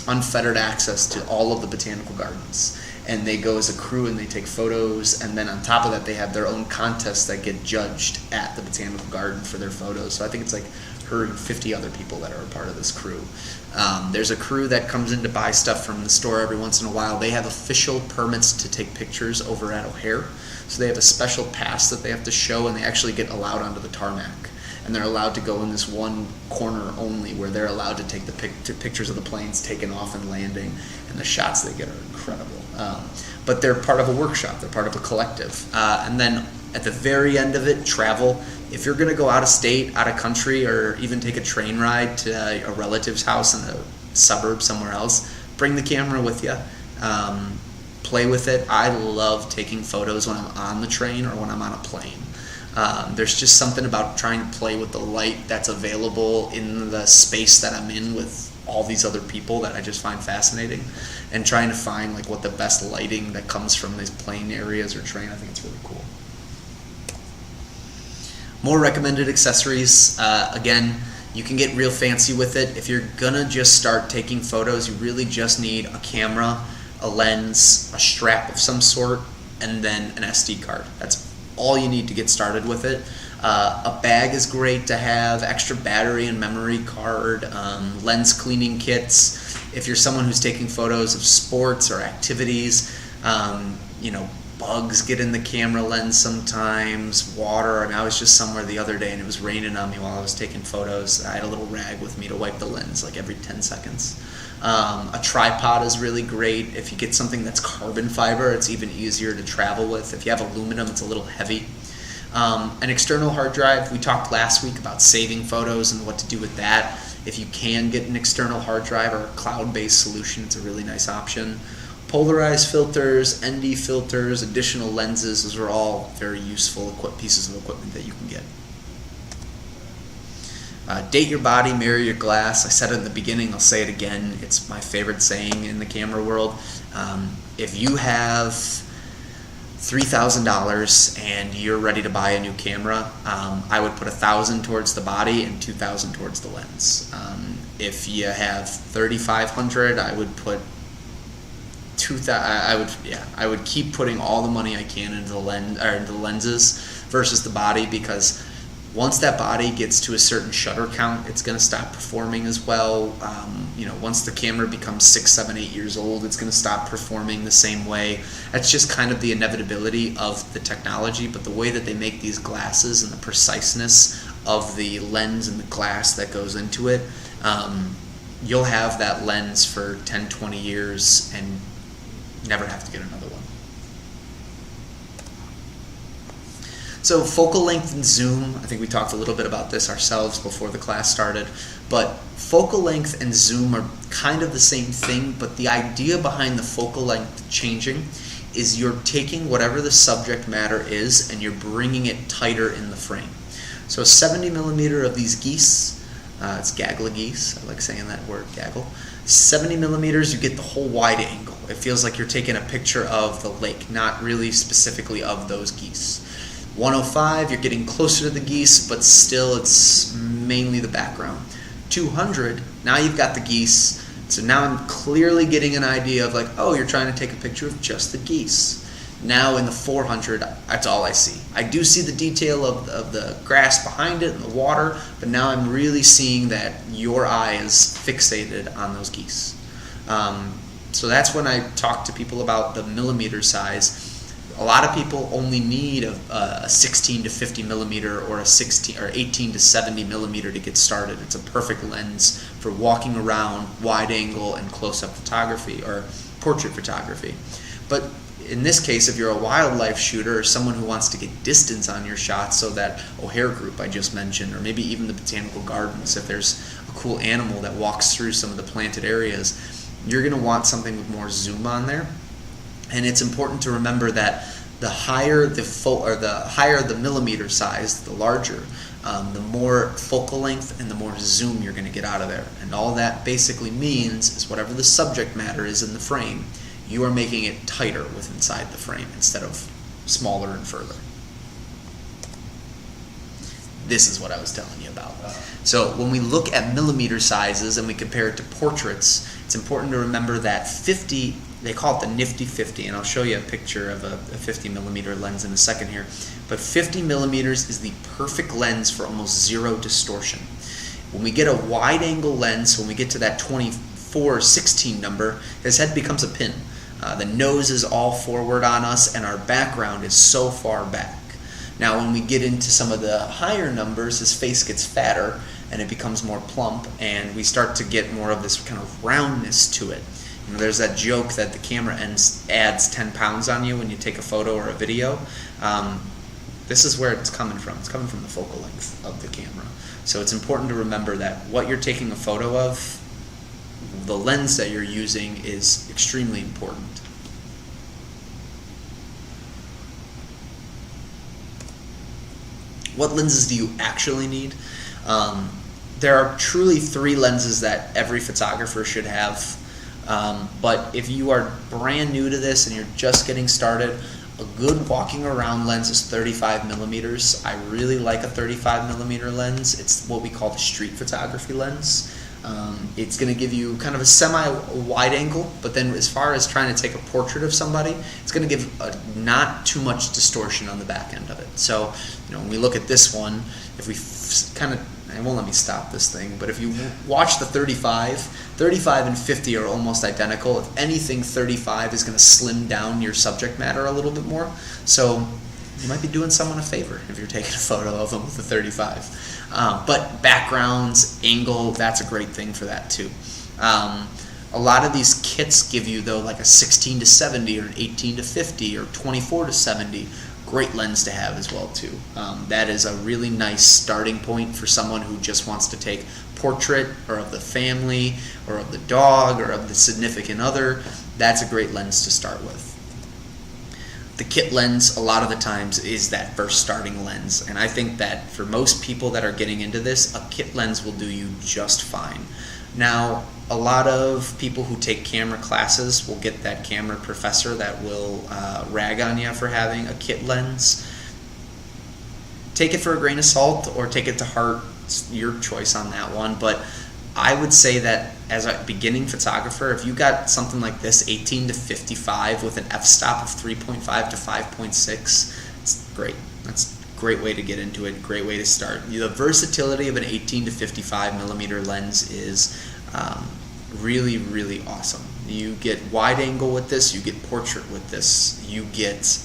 unfettered access to all of the botanical gardens. And they go as a crew and they take photos, and then on top of that they have their own contests that get judged at the Botanical Garden for their photos. So I think it's like her and 50 other people that are a part of this crew. There's a crew that comes in to buy stuff from the store every once in a while. They have official permits to take pictures over at O'Hare. So they have a special pass that they have to show, and they actually get allowed onto the tarmac. And they're allowed to go in this one corner only where they're allowed to take the pictures of the planes taking off and landing, and the shots they get are incredible. But they're part of a workshop, they're part of a collective. And then at the very end of it, travel. If you're going to go out of state, out of country, or even take a train ride to a relative's house in a suburb somewhere else, bring the camera with you. Play with it. I love taking photos when I'm on the train or when I'm on a plane. There's just something about trying to play with the light that's available in the space that I'm in with all these other people that I just find fascinating, and trying to find like what the best lighting that comes from these plane areas or train. I think it's really cool. More recommended accessories. Again, you can get real fancy with it. If you're gonna just start taking photos, you really just need a camera, a lens, a strap of some sort, and then an SD card. That's all you need to get started with it. A bag is great to have, extra battery and memory card, lens cleaning kits. If you're someone who's taking photos of sports or activities, bugs get in the camera lens sometimes, water. And I was just somewhere the other day and it was raining on me while I was taking photos. I had a little rag with me to wipe the lens like every 10 seconds. A tripod is really great. If you get something that's carbon fiber, it's even easier to travel with. If you have aluminum, it's a little heavy. An external hard drive, we talked last week about saving photos and what to do with that. If you can get an external hard drive or a cloud-based solution, it's a really nice option. Polarized filters, ND filters, additional lenses, those are all very useful pieces of equipment that you can get. Date your body, mirror your glass. I said it in the beginning, I'll say it again. It's my favorite saying in the camera world. If you have $3,000 and you're ready to buy a new camera, I would put $1,000 towards the body and $2,000 towards the lens. If you have $3,500, I would put I would keep putting all the money I can into the lenses versus the body, because once that body gets to a certain shutter count, it's going to stop performing as well. Once the camera becomes 6, 7, 8 years old, it's going to stop performing the same way. That's just kind of the inevitability of the technology, but the way that they make these glasses and the preciseness of the lens and the glass that goes into it, you'll have that lens for 10, 20 years and never have to get another one. So focal length and zoom, I think we talked a little bit about this ourselves before the class started, but focal length and zoom are kind of the same thing, but the idea behind the focal length changing is you're taking whatever the subject matter is and you're bringing it tighter in the frame. So 70 millimeter of these geese, it's gaggle of geese, I like saying that word, gaggle. 70 millimeters, you get the whole wide angle. It feels like you're taking a picture of the lake, not really specifically of those geese. 105, you're getting closer to the geese, but still it's mainly the background. 200, now you've got the geese, so now I'm clearly getting an idea of like, oh, you're trying to take a picture of just the geese. Now in the 400, that's all I see. I do see the detail of the grass behind it and the water, but now I'm really seeing that your eye is fixated on those geese. So that's when I talk to people about the millimeter size. A lot of people only need a 16 to 50 millimeter or a 16 or 18 to 70 millimeter to get started. It's a perfect lens for walking around, wide angle, and close-up photography or portrait photography. But in this case, if you're a wildlife shooter or someone who wants to get distance on your shots, so that O'Hare group I just mentioned, or maybe even the botanical gardens, if there's a cool animal that walks through some of the planted areas, you're going to want something with more zoom on there. And it's important to remember that the higher the millimeter size, the larger, the more focal length and the more zoom you're going to get out of there. And all that basically means is whatever the subject matter is in the frame, you are making it tighter with inside the frame instead of smaller and further. This is what I was telling you about. So when we look at millimeter sizes and we compare it to portraits, it's important to remember that 50, they call it the nifty 50, and I'll show you a picture of a 50 millimeter lens in a second here, but 50 millimeters is the perfect lens for almost zero distortion. When we get a wide angle lens, when we get to that 24/16 number, his head becomes a pin. The nose is all forward on us and our background is so far back. Now when we get into some of the higher numbers, his face gets fatter and it becomes more plump, and we start to get more of this kind of roundness to it. You know, there's that joke that the camera adds 10 pounds on you when you take a photo or a video. This is where it's coming from. It's coming from the focal length of the camera. So it's important to remember that what you're taking a photo of, the lens that you're using, is extremely important. What lenses do you actually need? There are truly 3 lenses that every photographer should have. But if you are brand new to this and you're just getting started, a good walking around lens is 35 millimeters. I really like a 35 millimeter lens. It's what we call the street photography lens. It's going to give you kind of a semi-wide angle, but then as far as trying to take a portrait of somebody, it's going to give not too much distortion on the back end of it. So, you know, when we look at this one, if we kind of, it won't let me stop this thing, but if you watch the 35 and 50 are almost identical. If anything, 35 is going to slim down your subject matter a little bit more. So you might be doing someone a favor if you're taking a photo of them with the 35. But backgrounds, angle, that's a great thing for that too. A lot of these kits give you, though, like a 16 to 70 or an 18 to 50 or 24 to 70. Great lens to have as well too. That is a really nice starting point for someone who just wants to take portrait, or of the family, or of the dog, or of the significant other. That's a great lens to start with. The kit lens, a lot of the times, is that first starting lens, and I think that for most people that are getting into this, a kit lens will do you just fine. Now, a lot of people who take camera classes will get that camera professor that will rag on you for having a kit lens. Take it for a grain of salt or take it to heart. It's your choice on that one, but I would say that as a beginning photographer, if you got something like this, 18 to 55 with an f-stop of 3.5 to 5.6, it's great. That's a great way to get into it, great way to start. The versatility of an 18 to 55 millimeter lens is really, really awesome. You get wide angle with this, you get portrait with this, you get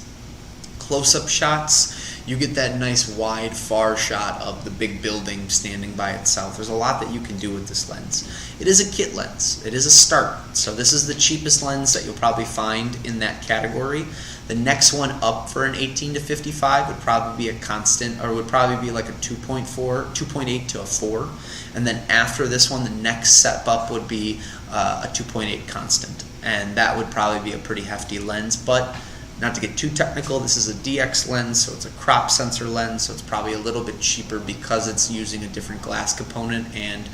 close-up shots, you get that nice wide far shot of the big building standing by itself. There's a lot that you can do with this lens. It is a kit lens. It is a start. So this is the cheapest lens that you'll probably find in that category. The next one up for an 18 to 55 would probably be a constant, or would probably be like a 2.8 to a 4. And then after this one, the next step up would be a 2.8 constant. And that would probably be a pretty hefty lens, but not to get too technical, this is a DX lens, so it's a crop sensor lens, so it's probably a little bit cheaper because it's using a different glass component and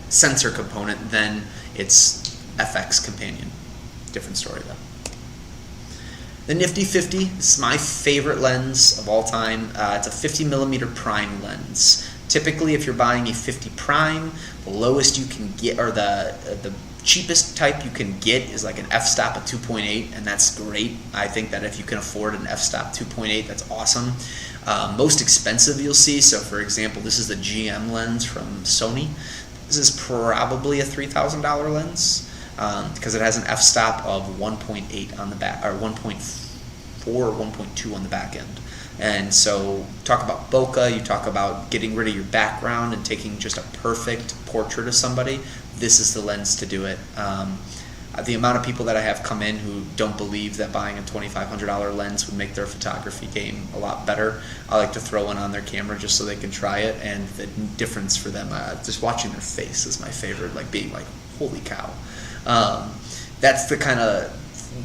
sensor component than its FX companion. Different story though. The Nifty 50 is my favorite lens of all time. It's a 50 millimeter prime lens. Typically, if you're buying a 50 prime, the lowest you can get, or the cheapest type you can get, is like an f-stop of 2.8, and that's great. I think that if you can afford an f-stop 2.8, that's awesome. Most expensive you'll see, so for example, this is the GM lens from Sony. This is probably a $3,000 lens because it has an f-stop of 1.8 on the back, or 1.4 or 1.2 on the back end. And so talk about bokeh, you talk about getting rid of your background and taking just a perfect portrait of somebody. This is the lens to do it. The amount of people that I have come in who don't believe that buying a $2,500 lens would make their photography game a lot better, I like to throw one on their camera just so they can try it, and the difference for them, just watching their face is my favorite, like being like, holy cow. That's the kind of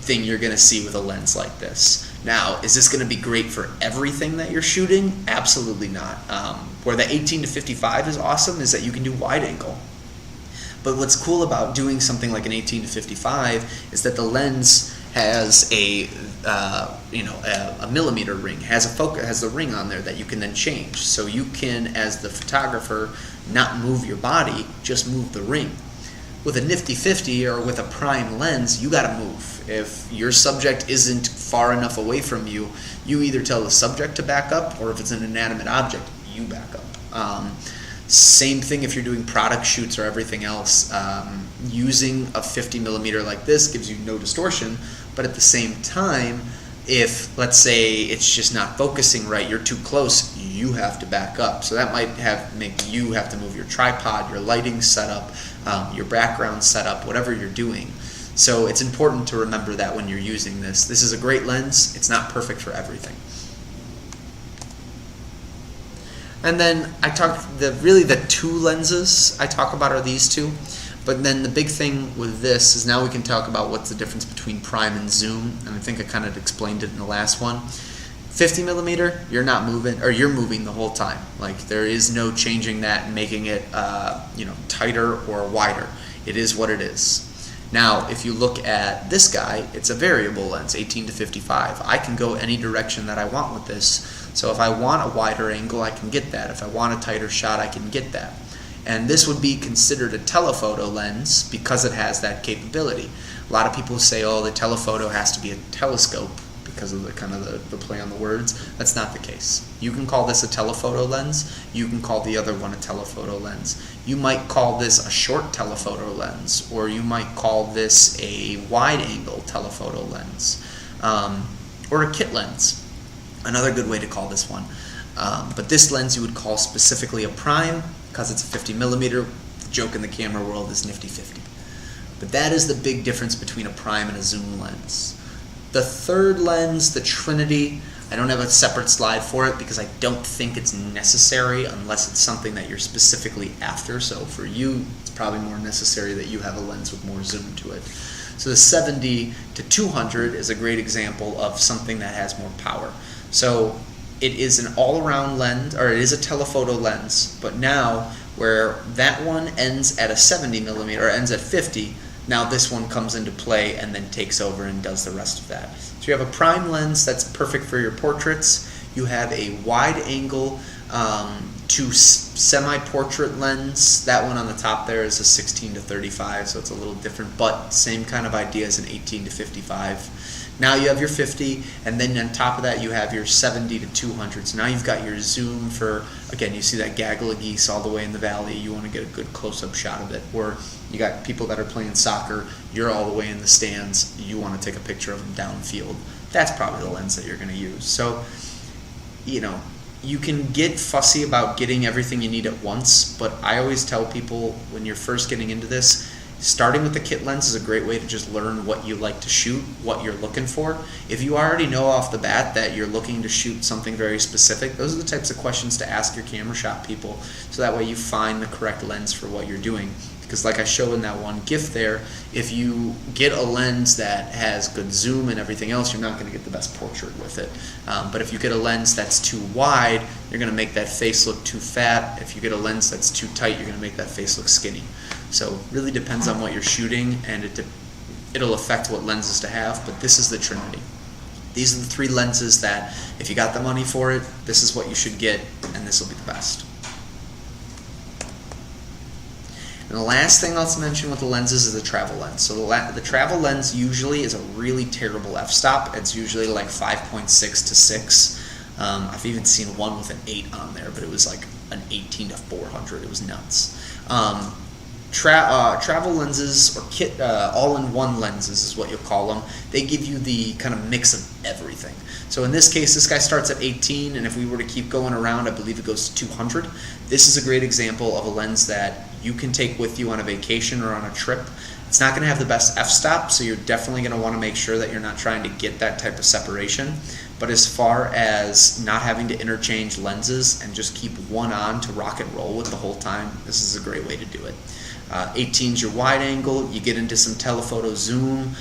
thing you're going to see with a lens like this. Now, is this going to be great for everything that you're shooting? Absolutely not. Where the 18 to 55 is awesome is that you can do wide angle. But what's cool about doing something like an 18 to 55 is that the lens has a millimeter ring, has the ring on there that you can then change. So you can, as the photographer, not move your body, just move the ring. With a nifty 50 or with a prime lens, you got to move. If your subject isn't far enough away from you, you either tell the subject to back up, or if it's an inanimate object, you back up. Same thing if you're doing product shoots or everything else. Using a 50 millimeter like this gives you no distortion, but at the same time, if let's say it's just not focusing right, you're too close, you have to back up. So that might make you have to move your tripod, your lighting setup, your background setup, whatever you're doing. So it's important to remember that when you're using this. This is a great lens. It's not perfect for everything. And then I the two lenses I talk about are these two. But then the big thing with this is now we can talk about what's the difference between prime and zoom. And I think I kind of explained it in the last one. 50 millimeter, you're not moving, or you're moving the whole time. Like there is no changing that and making it tighter or wider. It is what it is. Now, if you look at this guy, it's a variable lens, 18 to 55. I can go any direction that I want with this. So if I want a wider angle, I can get that. If I want a tighter shot, I can get that. And this would be considered a telephoto lens because it has that capability. A lot of people say, oh, the telephoto has to be a telescope because of the play on the words. That's not the case. You can call this a telephoto lens. You can call the other one a telephoto lens. You might call this a short telephoto lens, or you might call this a wide angle telephoto lens, or a kit lens. Another good way to call this one. But this lens you would call specifically a prime because it's a 50 millimeter. The joke in the camera world is nifty 50. But that is the big difference between a prime and a zoom lens. The third lens, the Trinity, I don't have a separate slide for it because I don't think it's necessary unless it's something that you're specifically after. So for you, it's probably more necessary that you have a lens with more zoom to it. So the 70 to 200 is a great example of something that has more power. So it is an all-around lens, or it is a telephoto lens, but now where that one ends at a 70 millimeter, or ends at 50, now this one comes into play and then takes over and does the rest of that. So you have a prime lens that's perfect for your portraits. You have a wide angle to semi-portrait lens. That one on the top there is a 16 to 35, so it's a little different, but same kind of idea as an 18 to 55. Now you have your 50, and then on top of that you have your 70 to 200. So now you've got your zoom for, again, you see that gaggle of geese all the way in the valley. You want to get a good close-up shot of it. Or you got people that are playing soccer, you're all the way in the stands, you want to take a picture of them downfield. That's probably the lens that you're going to use. So, you can get fussy about getting everything you need at once, but I always tell people when you're first getting into this, starting with the kit lens is a great way to just learn what you like to shoot, what you're looking for. If you already know off the bat that you're looking to shoot something very specific, those are the types of questions to ask your camera shop people, so that way you find the correct lens for what you're doing. Because like I showed in that one GIF there, if you get a lens that has good zoom and everything else, you're not going to get the best portrait with it. But if you get a lens that's too wide, you're going to make that face look too fat. If you get a lens that's too tight, you're going to make that face look skinny. So it really depends on what you're shooting, and it'll affect what lenses to have, but this is the Trinity. These are the three lenses that, if you got the money for it, this is what you should get, and this will be the best. And the last thing I'll mention with the lenses is the travel lens. So the travel lens usually is a really terrible f-stop. It's usually like 5.6 to 6. I've even seen one with an 8 on there, but it was like an 18 to 400. It was nuts. Travel lenses, or kit all-in-one lenses is what you'll call them. They give you the kind of mix of everything. So in this case, this guy starts at 18, and if we were to keep going around, I believe it goes to 200. This is a great example of a lens that you can take with you on a vacation or on a trip. It's not going to have the best f-stop, so you're definitely going to want to make sure that you're not trying to get that type of separation. But as far as not having to interchange lenses and just keep one on to rock and roll with the whole time, this is a great way to do it. 18 is your wide angle. You get into some telephoto zoom.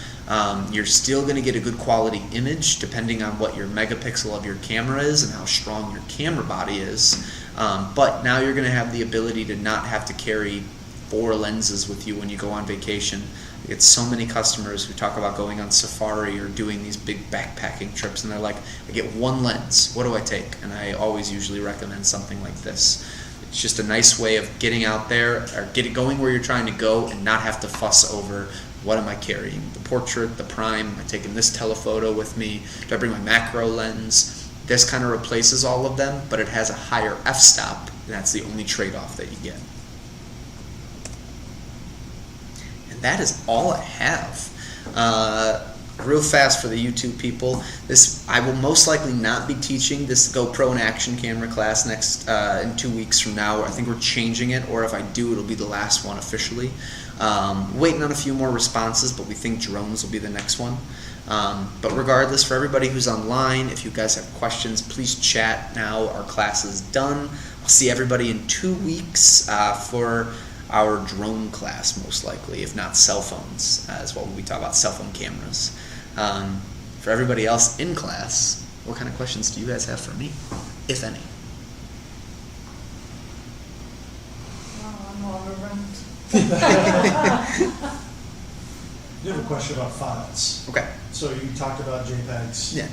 You're still going to get a good quality image depending on what your megapixel of your camera is and how strong your camera body is. But now you're going to have the ability to not have to carry 4 lenses with you when you go on vacation. I get so many customers who talk about going on safari or doing these big backpacking trips, and they're like, I get 1 lens, what do I take? And I always usually recommend something like this. It's just a nice way of getting out there or going where you're trying to go and not have to fuss over what am I carrying. The portrait, the prime, am I taking this telephoto with me? Do I bring my macro lens? This kind of replaces all of them, but it has a higher f-stop, and that's the only trade-off that you get. And that is all I have. Real fast for the YouTube people, I will most likely not be teaching this GoPro and action camera class next in 2 weeks from now. I think we're changing it, or if I do, it'll be the last one officially. Waiting on a few more responses, but we think drones will be the next one. But regardless, for everybody who's online, if you guys have questions, please chat now. Our class is done. I'll see everybody in 2 weeks for our drone class, most likely, if not cell phones, as well. We talk about cell phone cameras. For everybody else in class, what kind of questions do you guys have for me, if any? I'm overrun. You have a question about files. Okay. So you talked about JPEGs. Yeah.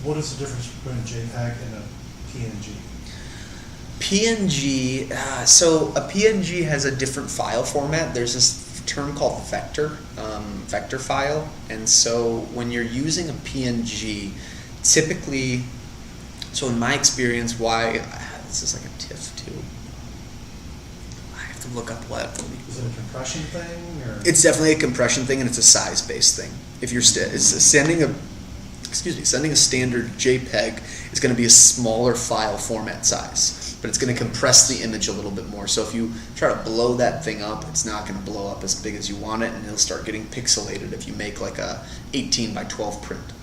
What is the difference between a JPEG and a PNG? PNG, so a PNG has a different file format. There's this term called vector file, and so when you're using a PNG, typically, so in my experience, this is like a TIFF too. I have to look up what. Is it a compression thing, or? It's definitely a compression thing, and it's a size-based thing. If you're sending a standard JPEG, is going to be a smaller file format size, but it's going to compress the image a little bit more. So if you try to blow that thing up, it's not going to blow up as big as you want it, and it'll start getting pixelated if you make like a 18 by 12 print.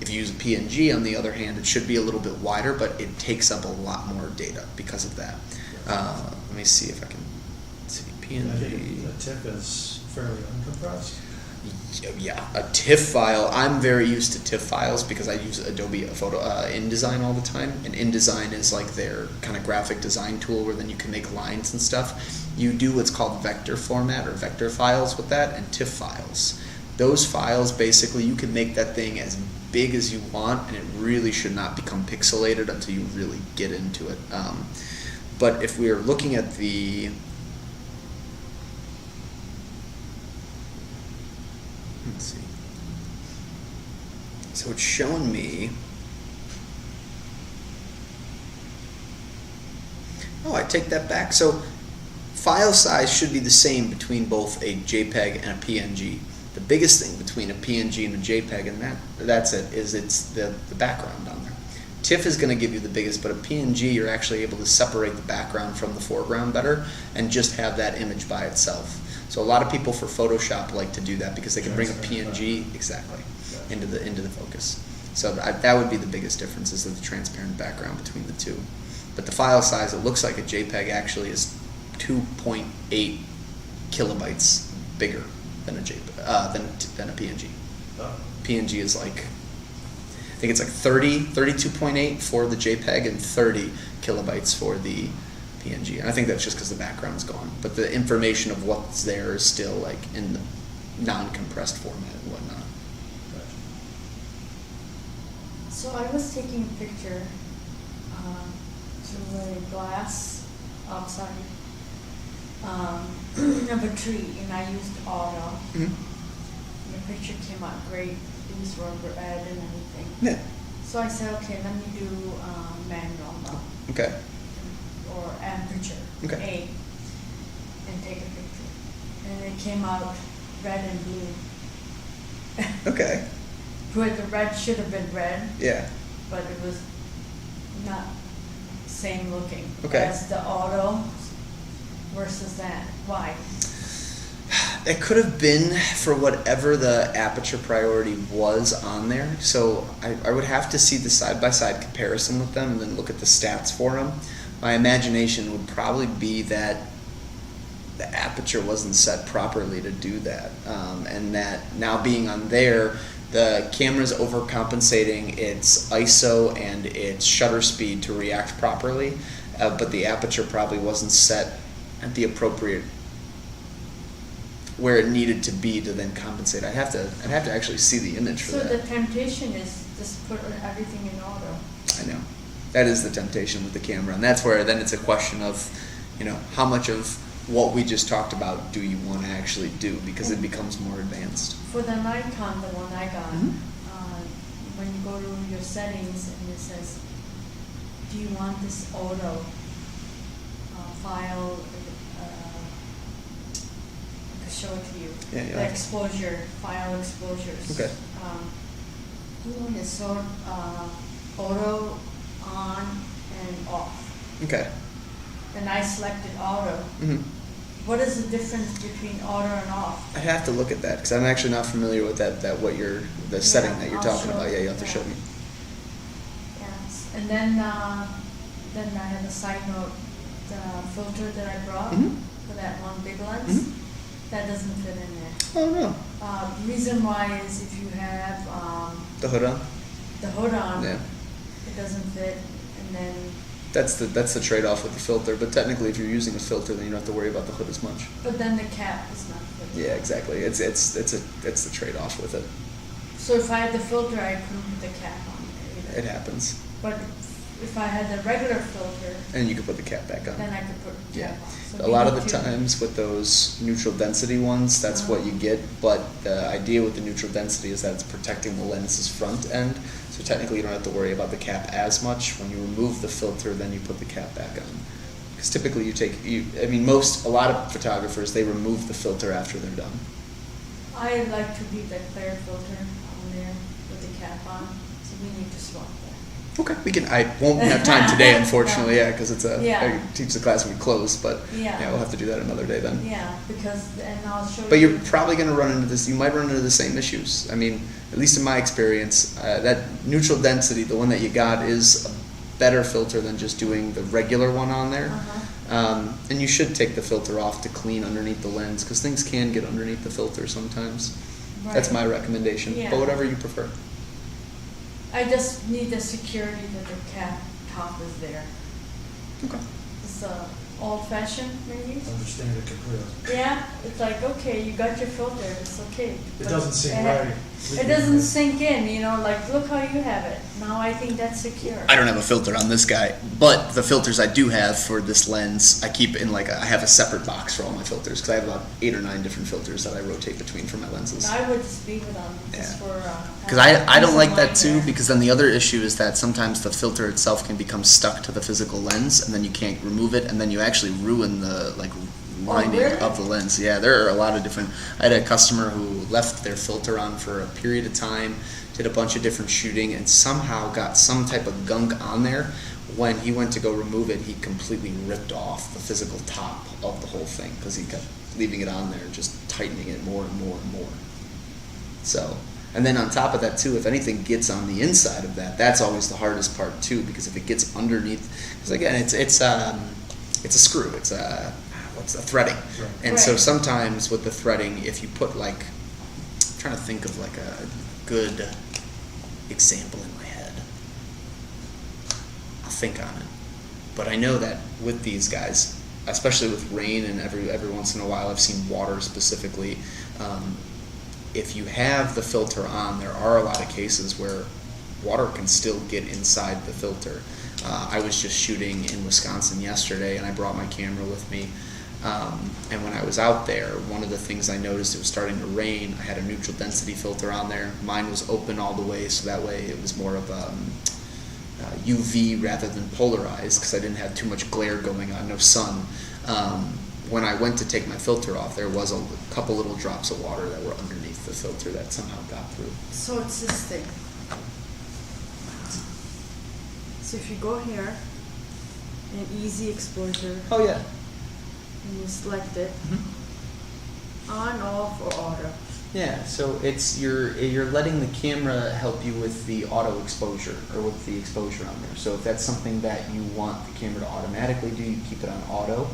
If you use a PNG, on the other hand, it should be a little bit wider, but it takes up a lot more data because of that. Let me see if I can see PNG. I think a TIFF is fairly uncompressed. Yeah, a TIFF file. I'm very used to TIFF files because I use Adobe InDesign all the time, and InDesign is like their kind of graphic design tool where then you can make lines and stuff. You do what's called vector format or vector files with that, and TIFF files. Those files, basically, you can make that thing as big as you want, and it really should not become pixelated until you really get into it. But if we are looking at the let's see. So it's showing me. Oh, I take that back. So file size should be the same between both a JPEG and a PNG. The biggest thing between a PNG and a JPEG, and that's it, is it's the background on there. TIFF is going to give you the biggest, but a PNG, you're actually able to separate the background from the foreground better and just have that image by itself. So a lot of people for Photoshop like to do that because they can bring a PNG into the focus. So that would be the biggest difference, is the transparent background between the two. But the file size, it looks like a JPEG actually is 2.8 kilobytes bigger than a JPEG, than a PNG. PNG is like, I think it's like 32.8 for the JPEG and 30 kilobytes for the PNG. And I think that's just because the background's gone. But the information of what's there is still like in the non-compressed format and whatnot. So I was taking a picture to a glass outside of a tree, and I used auto. Mm-hmm. The picture came out great. These were red and everything. Yeah. So I said, okay, let me do manual now. Okay. Or aperture, Okay. A, and take a picture. And it came out red and blue. Okay. Where the red should have been red, Yeah. but it was not same looking Okay. as the auto versus that. Why? It could have been for whatever the aperture priority was on there. So I would have to see the side-by-side comparison with them and then look at the stats for them. My imagination would probably be that the aperture wasn't set properly to do that, and that now being on there, the camera's overcompensating its ISO and its shutter speed to react properly, but the aperture probably wasn't set at the appropriate where it needed to be to then compensate. I'd have to actually see the image for So that. the temptation is just put everything in auto. I know. That is the temptation with the camera, and that's where then it's a question of, how much of what we just talked about do you want to actually do, because it becomes more advanced. For the Nikon, the one I got, Mhm. when you go to your settings and it says, do you want this auto file, I could show it to you. Yeah. The exposure, file exposures. Okay. You want to sort auto on and off. Okay. And I selected auto. hmm What is the difference between auto and off? I'd have to look at that because I'm actually not familiar with the setting that you're I'll talking show about. you. Yeah, you have to Yeah. show me. Yes, and then I had a side note, the filter that I brought Mhm. for that one big lens, Mhm. that doesn't fit in there. Oh no, Reason why is if you have the hood on. the hood on, Yeah, it doesn't fit, and then, that's the trade-off with the filter. But technically, if you're using a filter, then you don't have to worry about the hood as much. but then the cap is not fit. Yeah, exactly. It's the trade-off with it. So if I had the filter, I couldn't put the cap on there It either. happens, But if I had the regular filter, and you can put the cap back on. then I could put the Yeah, cap on. So a we lot of need the to- times with those neutral density ones, that's what you get, but the idea with the neutral density is that it's protecting the lens's front end, so technically you don't have to worry about the cap as much. When you remove the filter, then you put the cap back on. Because typically a lot of photographers, they remove the filter after they're done. I like to leave that clear filter on there with the cap on, so we need to swap that. Okay, I won't have time today, unfortunately, because Yeah. I teach the class when we close, but Yeah. we'll have to do that another day then. Yeah, because, and I'll show you. But you're probably going to run into this. You might run into the same issues. I mean, at least in my experience, that neutral density, the one that you got, is a better filter than just doing the regular one on there. And you should take the filter off to clean underneath the lens, because things can get underneath the filter sometimes. That's Right. my recommendation. Yeah. But whatever you prefer. I just need the security that the cap top is there. Okay. It's old fashioned, maybe? Understand it completely. Yeah, it's like, okay, you got your filter, it's okay. It But doesn't seem it- right. It doesn't sink in, like, look how you have it. Now I think that's secure. I don't have a filter on this guy, but the filters I do have for this lens, I keep in I have a separate box for all my filters, because I have about 8 or 9 different filters that I rotate between for my lenses. And I would just leave it on, just Yeah. for. Because I don't like that peace of too, mind because then the other issue is that sometimes the filter itself can become stuck to the physical lens, and then you can't remove it, and then you actually ruin the lining really? of the lens. Yeah, there are a lot of different. I had a customer who left their filter on for a period of time, did a bunch of different shooting, and somehow got some type of gunk on there. When he went to go remove it, he completely ripped off the physical top of the whole thing because he kept leaving it on there, just tightening it more and more and more. So, and then on top of that too, if anything gets on the inside of that, that's always the hardest part too, because if it gets underneath, because again, it's a screw, it's a threading, Right. and so Right. sometimes with the threading, if you put I'm trying to think of a good example in my head. I'll think on it, but I know that with these guys, especially with rain and every once in a while, I've seen water specifically. If you have the filter on, there are a lot of cases where water can still get inside the filter. I was just shooting in Wisconsin yesterday, and I brought my camera with me. And when I was out there, one of the things I noticed, it was starting to rain. I had a neutral density filter on there. Mine was open all the way, so that way it was more of UV rather than polarized, because I didn't have too much glare going on, no sun. When I went to take my filter off, there was a couple little drops of water that were underneath the filter that somehow got through. So it's this thing. So if you go here, and easy exposure, Oh yeah. and you select it, on, off, or auto? Yeah, so it's you're letting the camera help you with the auto exposure or with the exposure on there. So if that's something that you want the camera to automatically do, you keep it on auto.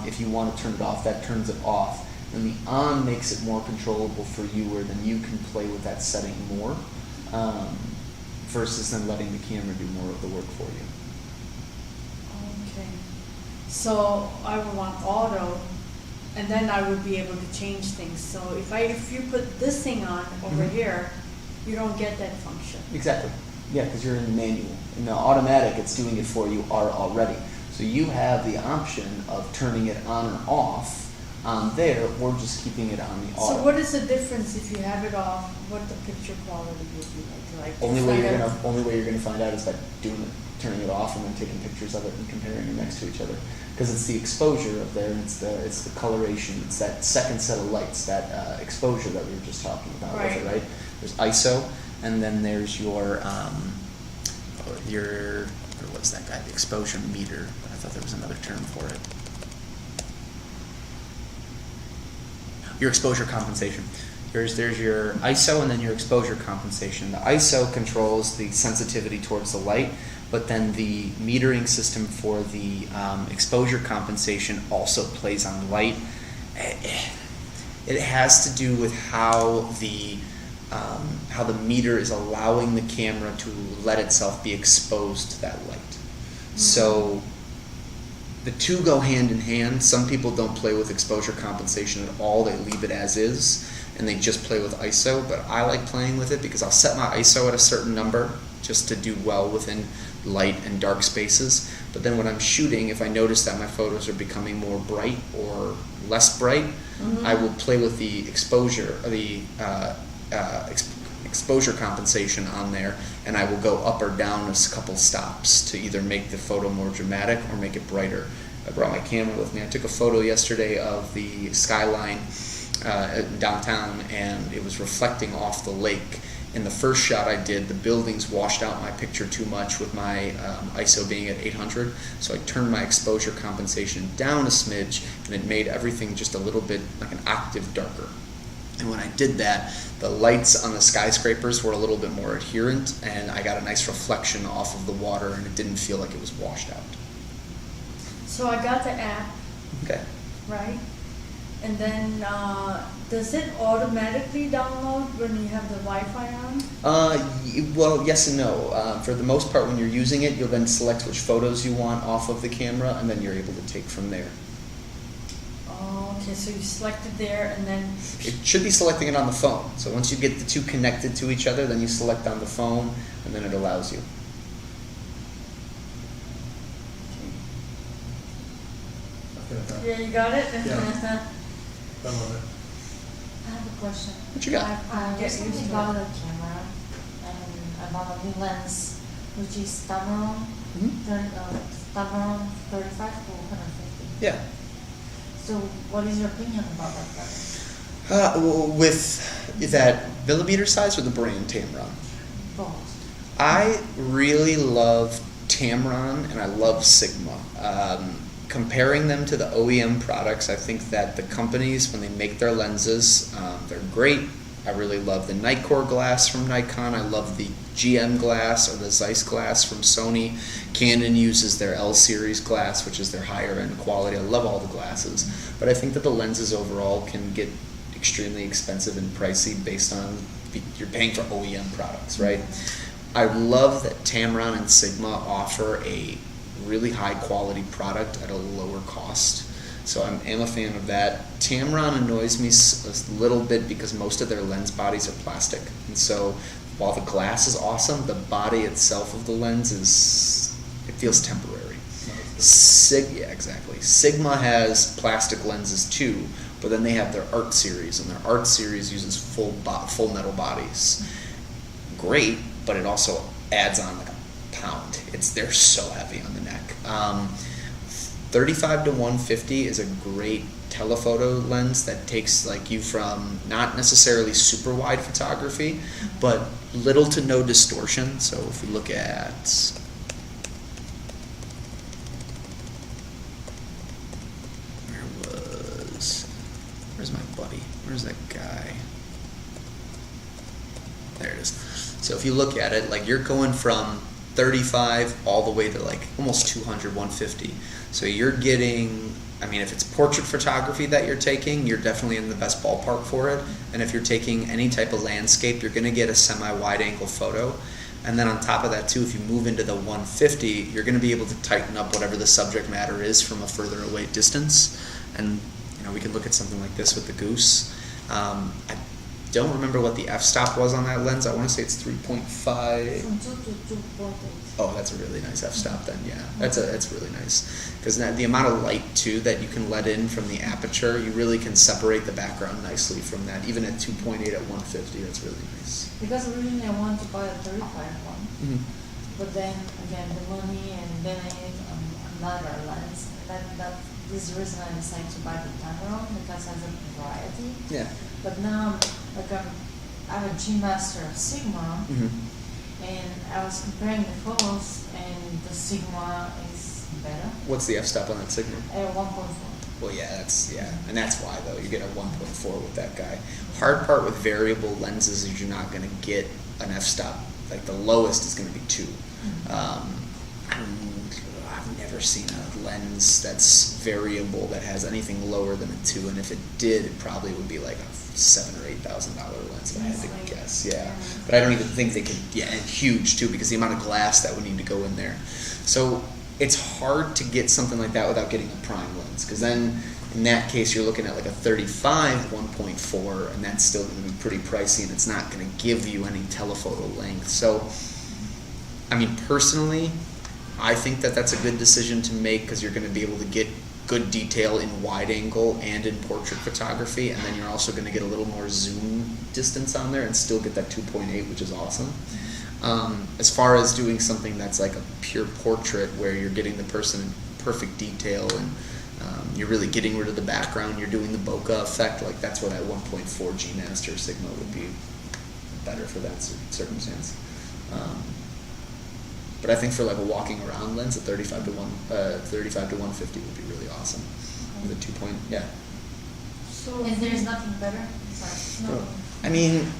If you want to turn it off, that turns it off. And the on makes it more controllable for you, where then you can play with that setting more, versus then letting the camera do more of the work for you. Okay. So I would want auto, and then I would be able to change things. So if you put this thing on over here, you don't get that function. Exactly. Yeah, because you're in the manual. In the automatic, it's doing it for you already. So you have the option of turning it on or off on there, or just keeping it on the auto. So what is the difference if you have it off? What the picture quality would be like? Only way you're gonna find out is by turning it off and then taking pictures of it and comparing them next to each other. Because it's the exposure up there, and it's the coloration, it's that second set of lights, that exposure that we were just talking about, Right. right? There's ISO, and then there's your what's that guy? The exposure meter. I thought there was another term for it. Your exposure compensation. There's your ISO and then your exposure compensation. The ISO controls the sensitivity towards the light, but then the metering system for the exposure compensation also plays on light. It has to do with how the meter is allowing the camera to let itself be exposed to that light. So the two go hand in hand. Some people don't play with exposure compensation at all. They leave it as is, and they just play with ISO. But I like playing with it because I'll set my ISO at a certain number just to do well within light and dark spaces. But then when I'm shooting, if I notice that my photos are becoming more bright or less bright, I will play with the exposure, exposure compensation on there, and I will go up or down a couple stops to either make the photo more dramatic or make it brighter. I brought my camera with me. I took a photo yesterday of the skyline downtown, and it was reflecting off the lake. In the first shot I did, the buildings washed out my picture too much with my ISO being at 800, so I turned my exposure compensation down a smidge, and it made everything just a little bit like an octave darker. And when I did that, the lights on the skyscrapers were a little bit more adherent, and I got a nice reflection off of the water, and it didn't feel like it was washed out. So I got the app, Okay. right? And then does it automatically download when you have the Wi-Fi on? Well, yes and no. For the most part, when you're using it, you'll then select which photos you want off of the camera, and then you're able to take from there. Oh, okay, so you select it there, and then... It should be selecting it on the phone. So once you get the two connected to each other, then you select on the phone, and then it allows you. Okay. Yeah, you got it? Yeah. I love it. I have a question. What you got? I Get used recently to got it. a camera and I bought a new lens, which is Tamron, Tamron 35 to 150. Yeah. So what is your opinion about that lens? With that millimeter size or the brand Tamron? Both. I really love Tamron and I love Sigma. Comparing them to the OEM products, I think that the companies, when they make their lenses, they're great. I really love the Nikkor glass from Nikon. I love the GM glass or the Zeiss glass from Sony. Canon uses their L series glass, which is their higher end quality. I love all the glasses, but I think that the lenses overall can get extremely expensive and pricey based on you're paying for OEM products, right? I love that Tamron and Sigma offer a really high quality product at a lower cost. So I am a fan of that. Tamron annoys me a little bit because most of their lens bodies are plastic. And so while the glass is awesome, the body itself of the lens it feels temporary. Yeah, exactly. Sigma has plastic lenses too, but then they have their Art series, and their Art series uses full metal bodies. Great, but it also adds on like a pound. They're so heavy on the neck. 35 to 150 is a great telephoto lens that takes like you from not necessarily super wide photography, but little to no distortion. So if we look at Where's my buddy? Where's that guy? There it is. So if you look at it, like you're going from 35 all the way to like almost 200, 150. So you're getting, I mean, if it's portrait photography that you're taking, you're definitely in the best ballpark for it. And if you're taking any type of landscape, you're going to get a semi-wide angle photo. And then on top of that too, if you move into the 150, you're going to be able to tighten up whatever the subject matter is from a further away distance. And you know, we can look at something like this with the Goose. I don't remember what the f-stop was on that lens. I want to say it's 3.5. From 2 to 2.8. Oh, that's a really nice f-stop then. Yeah, that's really nice because the amount of light too that you can let in from the aperture, you really can separate the background nicely from that. Even at 2.8 at 150, that's really nice. Because originally I wanted to buy a 35 one, Mm-hmm. but then again the money and then I need another lens. That this is the reason I decided to buy the Tamron because it has a variety. Yeah. But now I have a G Master Sigma. Mm-hmm. And I was comparing the photos, and the Sigma is better. What's the f-stop on that Sigma? 1.4. Well, yeah, and that's why though you get a 1.4 with that guy. Hard part with variable lenses is you're not going to get an f-stop. Like the lowest is going to be 2. I've never seen a lens that's variable that has anything lower than a 2, and if it did, it probably would be like a $7,000 or $8,000 lens if I had to guess. Yeah, but I don't even think they could. Yeah, and huge too because the amount of glass that would need to go in there. So it's hard to get something like that without getting a prime lens because then in that case you're looking at like a 35 1.4 and that's still going to be pretty pricey and it's not going to give you any telephoto length. So I mean personally I think that that's a good decision to make because you're going to be able to get good detail in wide angle and in portrait photography, and then you're also going to get a little more zoom distance on there and still get that 2.8, which is awesome. As far as doing something that's like a pure portrait where you're getting the person in perfect detail and you're really getting rid of the background, you're doing the bokeh effect, like that's where that 1.4 G Master Sigma would be better for that circumstance. But I think for like a walking around lens, a 35 to 150 would be really awesome. With a 2 point, yeah. So And there's nothing better? Sorry. No. I mean,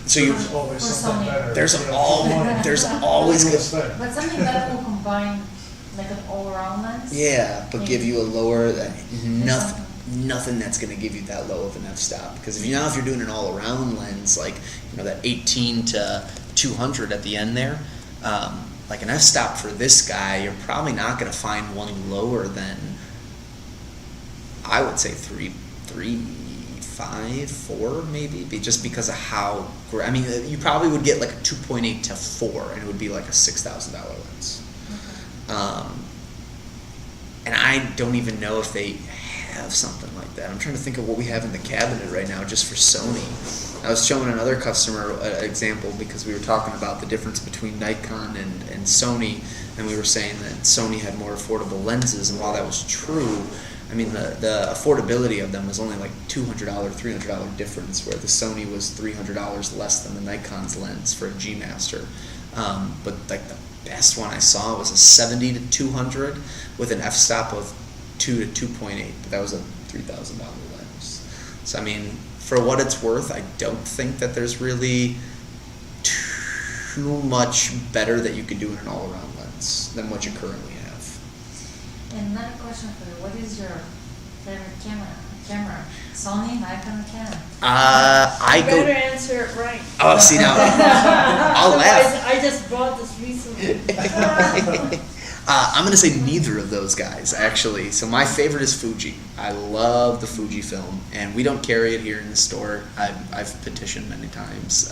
so you There's always For something Sony. better. there's you know, there's for one. always Always good. better. But something that will combine like an all-around lens? Yeah, but give you a lower nothing. something. Nothing that's going to give you that low of an f-stop because if you're doing an all-around lens like that 18 to 200 at the end there, like an f-stop for this guy, you're probably not going to find one lower than I would say 3, 5, 4 maybe, just because of how. I mean, you probably would get like a 2.8 to 4, and it would be like a $6,000 lens. And I don't even know if they have something like that. I'm trying to think of what we have in the cabinet right now just for Sony. I was showing another customer an example because we were talking about the difference between Nikon and Sony, and we were saying that Sony had more affordable lenses, and while that was true, I mean the affordability of them was only like $200, $300 difference, where the Sony was $300 less than the Nikon's lens for a G Master. But like the best one I saw was a 70 to 200 with an f-stop of 2 to 2.8, but that was a $3,000 lens. So I mean, for what it's worth, I don't think that there's really too much better that you could do in an all-around lens than what you currently have. And another question for you, what is your favorite camera? Sony, Nikon, Canon? I you better go. answer it right. Oh, see now, I'll laugh. I just bought this recently. I'm going to say neither of those guys, actually. So my favorite is Fuji. I love the Fujifilm, and we don't carry it here in the store. I've petitioned many times.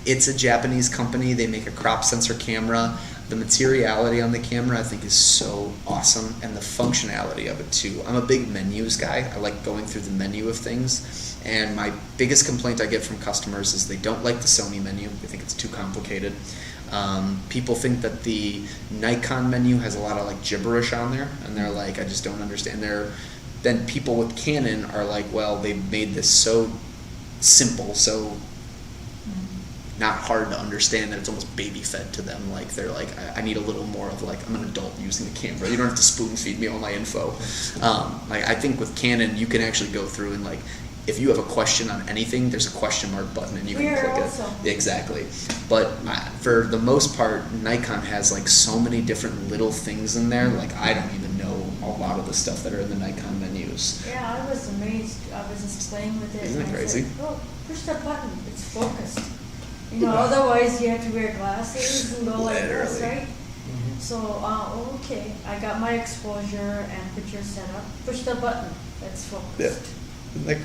It's a Japanese company. They make a crop sensor camera. The materiality on the camera, I think, is so awesome, and the functionality of it, too. I'm a big menus guy. I like going through the menu of things, and my biggest complaint I get from customers is they don't like the Sony menu. They think it's too complicated. People think that the Nikon menu has a lot of like gibberish on there, and they're like, I just don't understand. Then people with Canon are like, well, they made this so simple, so not hard to understand that it's almost baby fed to them. Like they're like, I need a little more of like, I'm an adult using a camera. You don't have to spoon feed me all my info. Like I think with Canon, you can actually go through and like, if you have a question on anything, there's a question mark button and you can click also. it. Exactly. But for the most part, Nikon has like so many different little things in there. Like I don't even know a lot of the stuff that are in the Nikon menus. Yeah, I was amazed. I was just playing with it. Isn't it and I crazy? said, oh, push the button. It's focused. You know, otherwise you have to wear glasses and go like this, Literally. right? So, okay, I got my exposure and picture set up. Push the button. That's focused. Like,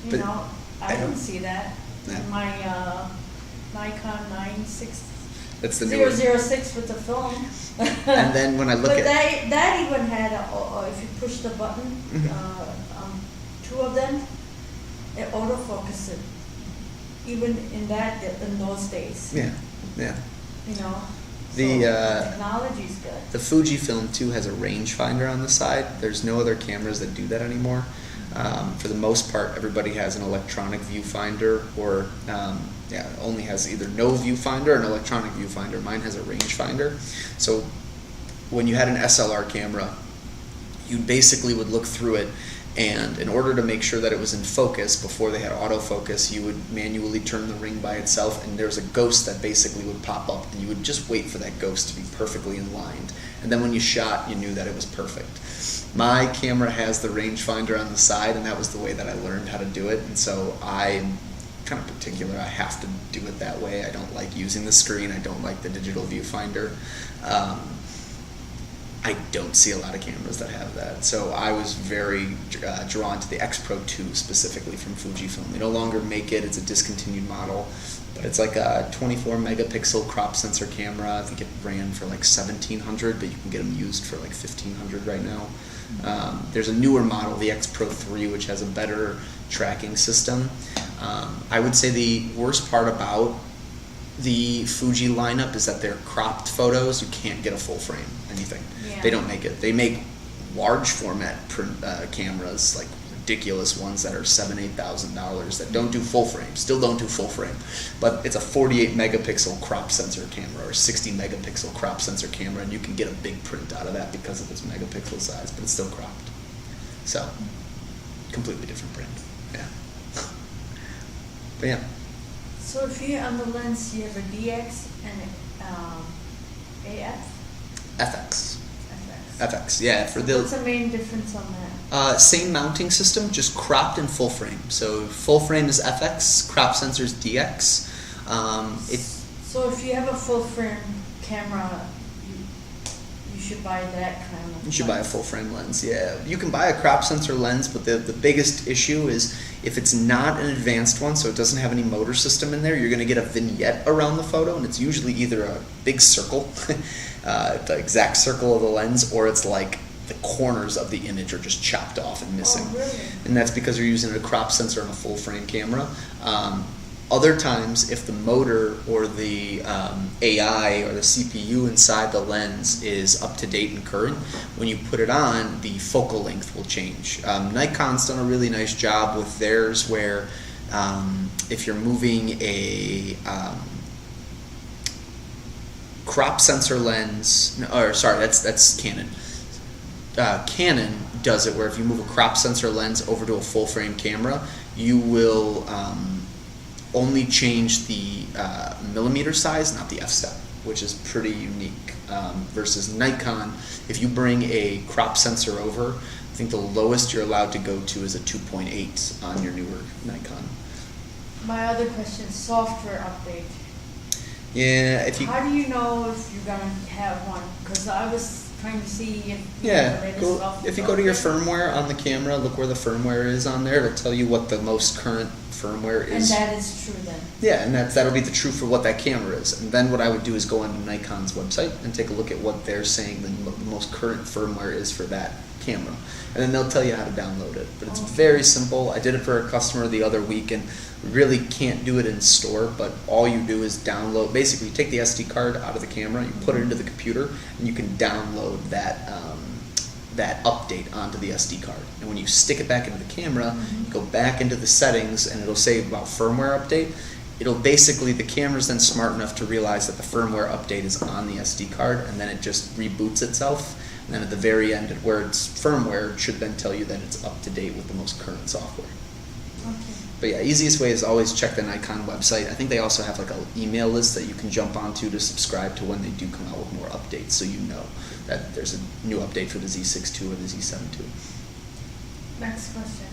You but know, I I don't- didn't see that. Yeah. My Nikon that's the newer. 006 with the film. And then when I look but at that even had, if you push the button, two of them, it autofocused it. Even in those days. yeah. You know. The, So technology's good. The Fujifilm too has a rangefinder on the side. There's no other cameras that do that anymore. For the most part, everybody has an electronic viewfinder, or only has either no viewfinder or an electronic viewfinder. Mine has a rangefinder. So when you had an SLR camera, you basically would look through it, and in order to make sure that it was in focus, before they had autofocus, you would manually turn the ring by itself, and there's a ghost that basically would pop up, and you would just wait for that ghost to be perfectly aligned. And then when you shot, you knew that it was perfect. My camera has the rangefinder on the side, and that was the way that I learned how to do it. And so I'm kind of particular. I have to do it that way. I don't like using the screen. I don't like the digital viewfinder. I don't see a lot of cameras that have that. So I was very drawn to the X Pro 2 specifically from Fujifilm. They no longer make it. It's a discontinued model. But it's like a 24 megapixel crop sensor camera. I think it ran for like $1,700, but you can get them used for like $1,500 right now. There's a newer model, the X Pro 3, which has a better tracking system. I would say the worst part about the Fuji lineup is that they're cropped photos. You can't get a full frame anything. Yeah. They don't make it. They make large format cameras, like ridiculous ones that are $7,000-8,000 that don't do full frame. Still don't do full frame, but it's a 48 megapixel crop sensor camera or 60 megapixel crop sensor camera, and you can get a big print out of that because of its megapixel size, but it's still cropped. So, completely different brand. Yeah. But yeah. So if you on the lens, you have a DX and AF. FX. FX. FX. Yeah. For What's the the main difference on that? same mounting system, just cropped and full frame. So full frame is FX, crop sensor is DX. So if you have a full frame camera, you should buy that kind of. You should buy a full frame lens. Yeah, you can buy a crop sensor lens, but the biggest issue is if it's not an advanced one, so it doesn't have any motor system in there, you're going to get a vignette around the photo, and it's usually either a big circle, the exact circle of the lens, or it's like the corners of the image are just chopped off and missing. Oh, really? And that's because you're using a crop sensor on a full frame camera. Other times, if the motor or the AI or the CPU inside the lens is up to date and current, when you put it on, the focal length will change. Nikon's done a really nice job with theirs where if you're moving a crop sensor lens, or sorry, that's Canon. Canon does it where if you move a crop sensor lens over to a full frame camera, you will only change the millimeter size, not the f-stop, which is pretty unique. Versus Nikon, if you bring a crop sensor over, I think the lowest you're allowed to go to is a 2.8 on your newer Nikon. My other question, software update. Yeah, if you How do you know if you're gonna have one? Because I was trying to see if the latest if you go to your firmware on the camera, look where the firmware is on there. It'll tell you what the most current firmware And is. that is true then. Yeah, and that'll be the truth for what that camera is. And then what I would do is go onto Nikon's website and take a look at what they're saying the most current firmware is for that camera. And then they'll tell you how to download it. But it's very simple. I did it for a customer the other week, and we really can't do it in store, but all you do is download. Basically, you take the SD card out of the camera, you put it into the computer, and you can download that that update onto the SD card. And when you stick it back into the camera, you go back into the settings, and it'll say about firmware update. it'll basically, the camera's then smart enough to realize that the firmware update is on the SD card, and then it just reboots itself. And then at the very end, where it's firmware, it should then tell you that it's up to date with the most current software. Okay. But yeah, easiest way is always check the Nikon website. I think they also have like an email list that you can jump onto to subscribe to when they do come out with more updates, so you know that there's a new update for the Z6 II or the Z7 II. Next question.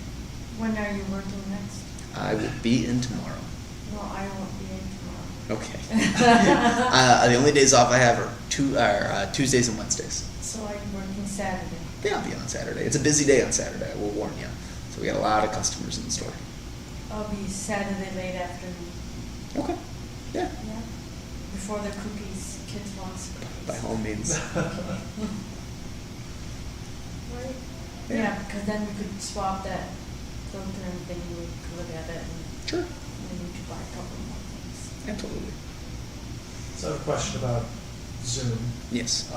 When are you working next? I will be in tomorrow. No, I won't be in tomorrow. Okay. The only days off I have are Tuesdays and Wednesdays. So are you working Saturday? Yeah, I'll be on Saturday. It's a busy day on Saturday, I will warn you. So we got a lot of customers in the store. I'll be Saturday late afternoon. Okay. Yeah. Yeah. Before the cookies, kids want cookies. By all means. Right? Yeah. Yeah, because then we could swap that filter and then we could look at it and Sure. we need to buy a couple more things. Absolutely. So I have a question about Zoom. Yes.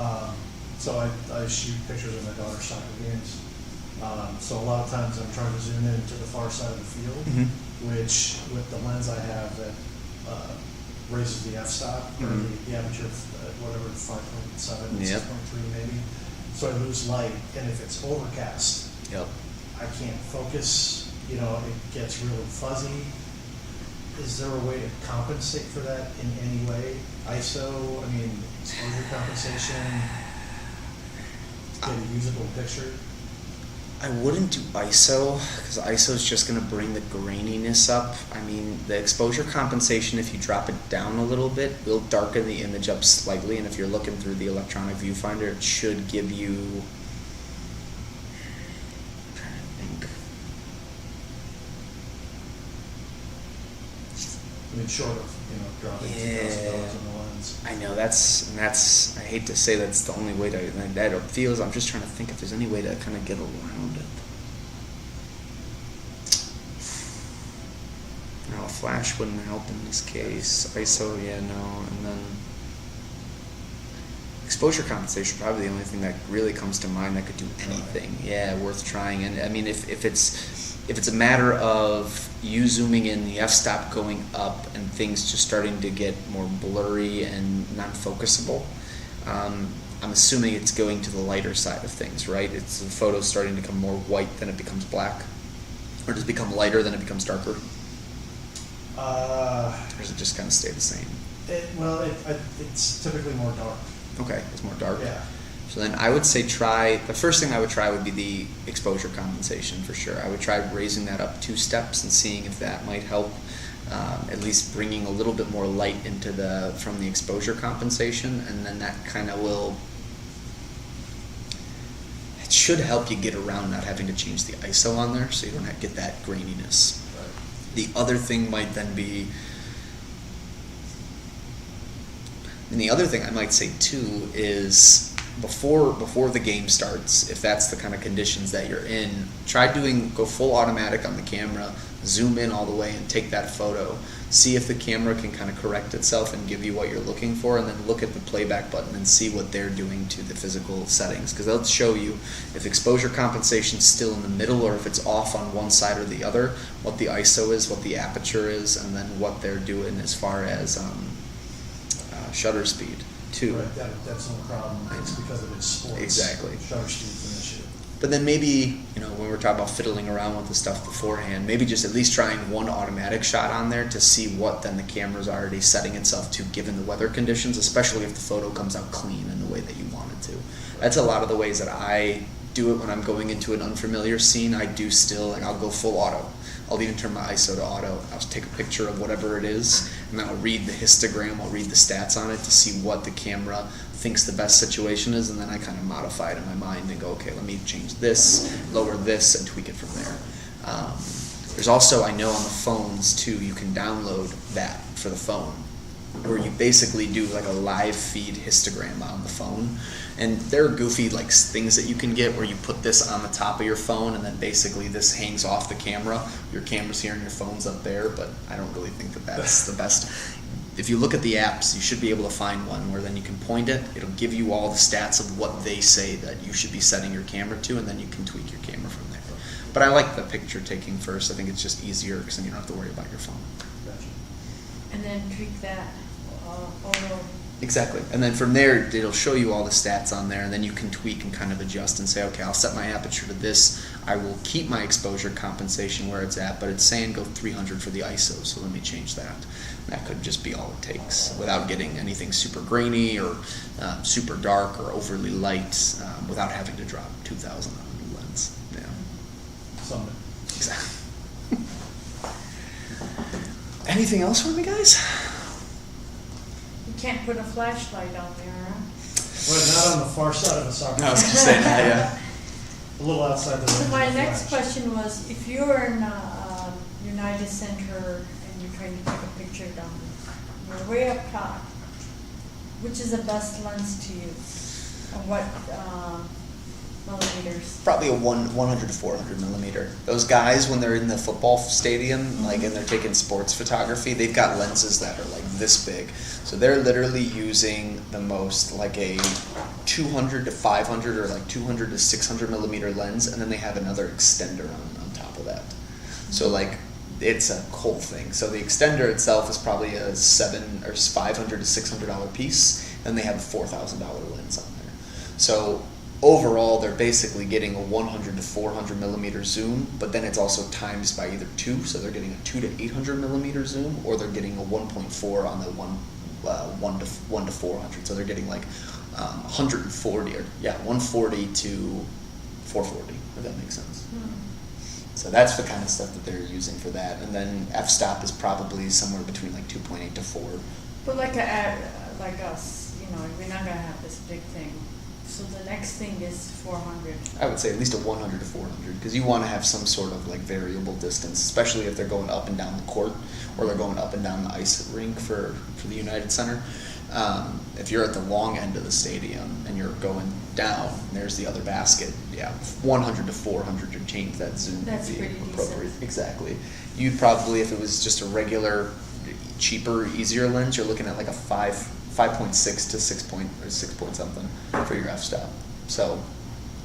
So I shoot pictures of my daughter's soccer games. So a lot of times I'm trying to zoom in to the far side of the field, which with the lens I have that raises the f-stop, or the aperture, whatever, 5.7, Yep. 6.3 maybe. So I lose light, and if it's overcast, Yep. I can't focus, you know, it gets really fuzzy. Is there a way to compensate for that in any way? ISO, I mean, exposure compensation, get a usable picture? I wouldn't do ISO, because ISO is just going to bring the graininess up. I mean, the exposure compensation, if you drop it down a little bit, will darken the image up slightly, and if you're looking through the electronic viewfinder, it should give you... I'm trying to think. I mean, short of, you know, dropping $2,000 on the lens. I know, that's, I hate to say that's the only way that it feels. I'm just trying to think if there's any way to kind of get around it. No, flash wouldn't help in this case. ISO, yeah, no, and then exposure compensation, probably the only thing that really comes to mind that could do anything. Yeah, worth trying. And I mean, if it's a matter of you zooming in, the f-stop going up, and things just starting to get more blurry and non-focusable, I'm assuming it's going to the lighter side of things, right? It's the photo starting to become more white than it becomes black, or does it become lighter than it becomes darker? Or does it just kind of stay the same? It's typically more dark. Okay, it's more dark. Yeah. So then I would say the first thing I would try would be the exposure compensation for sure. I would try raising that up 2 steps and seeing if that might help, at least bringing a little bit more light from the exposure compensation, and then that kind of it should help you get around not having to change the ISO on there, so you don't get that graininess. Right. The other thing might then be, and the other thing I might say too is before the game starts, if that's the kind of conditions that you're in, go full automatic on the camera, zoom in all the way and take that photo. See if the camera can kind of correct itself and give you what you're looking for, and then look at the playback button and see what they're doing to the physical settings, because they'll show you if exposure compensation is still in the middle or if it's off on one side or the other, what the ISO is, what the aperture is, and then what they're doing as far as shutter speed too. Right, that's no problem. It's because of its sports. Exactly. Shutter speed's an issue. But then maybe, when we're talking about fiddling around with the stuff beforehand, maybe just at least trying one automatic shot on there to see what then the camera's already setting itself to given the weather conditions, especially if the photo comes out clean in the way that you want it to. That's a lot of the ways that I do it when I'm going into an unfamiliar scene. I do still, I'll go full auto. I'll even turn my ISO to auto. I'll take a picture of whatever it is, and then I'll read the histogram, I'll read the stats on it to see what the camera thinks the best situation is, and then I kind of modify it in my mind and go, okay, let me change this, lower this, and tweak it from there. There's also, I know on the phones too, you can download that for the phone, where you basically do like a live feed histogram on the phone. And there are goofy things that you can get where you put this on the top of your phone and then basically this hangs off the camera. Your camera's here and your phone's up there, but I don't really think that that's the best. If you look at the apps, you should be able to find one where then you can point it. It'll give you all the stats of what they say that you should be setting your camera to, and then you can tweak your camera from there. But I like the picture taking first. I think it's just easier because then you don't have to worry about your phone. Gotcha. then tweak that, auto. Exactly. And then from there, it'll show you all the stats on there, and then you can tweak and kind of adjust and say, okay, I'll set my aperture to this. I will keep my exposure compensation where it's at, but it's saying go 300 for the ISO, so let me change that. That could just be all it takes without getting anything super grainy or super dark or overly light, without having to drop 2,000 on a new lens. Yeah. Someday. Exactly. Anything else for me, guys? You can't put a flashlight on there, huh? Well, not on the far side of the soccer. I was going to say that, yeah. A little outside the range. So of my the next flash. question was, if you're in United Center and you're trying to take a picture down, you're way up top, which is the best lens to use? Or what millimeters? Probably a 100 to 400 millimeter. Those guys, when they're in the football stadium, like, and they're taking sports photography, they've got lenses that are like this big. So they're literally using the most, like a 200 to 500 or like 200 to 600 millimeter lens, and then they have another extender on top of that. So like, it's a whole thing. So the extender itself is probably a $500 to $600 piece, and they have a $4,000 lens on there. So overall, they're basically getting a 100 to 400 millimeter zoom, but then it's also times by either 2, so they're getting a 2 to 800 millimeter zoom, or they're getting a 1.4 on the 1 to 400. So they're getting like 140 or 140 to 440. If that makes sense. So that's the kind of stuff that they're using for that, and then f-stop is probably somewhere between like 2.8 to 4. But like us, we're not gonna have this big thing. So the next thing is 400. I would say at least a 100 to 400, because you want to have some sort of like variable distance, especially if they're going up and down the court or they're going up and down the ice rink for the United Center. If you're at the long end of the stadium and you're going down, there's the other basket. 100 to 400 to change that zoom. That's would be pretty appropriate. decent. Exactly. You'd probably, if it was just a regular, cheaper, easier lens, you're looking at like a 5.6 to 6 point something for your f-stop. So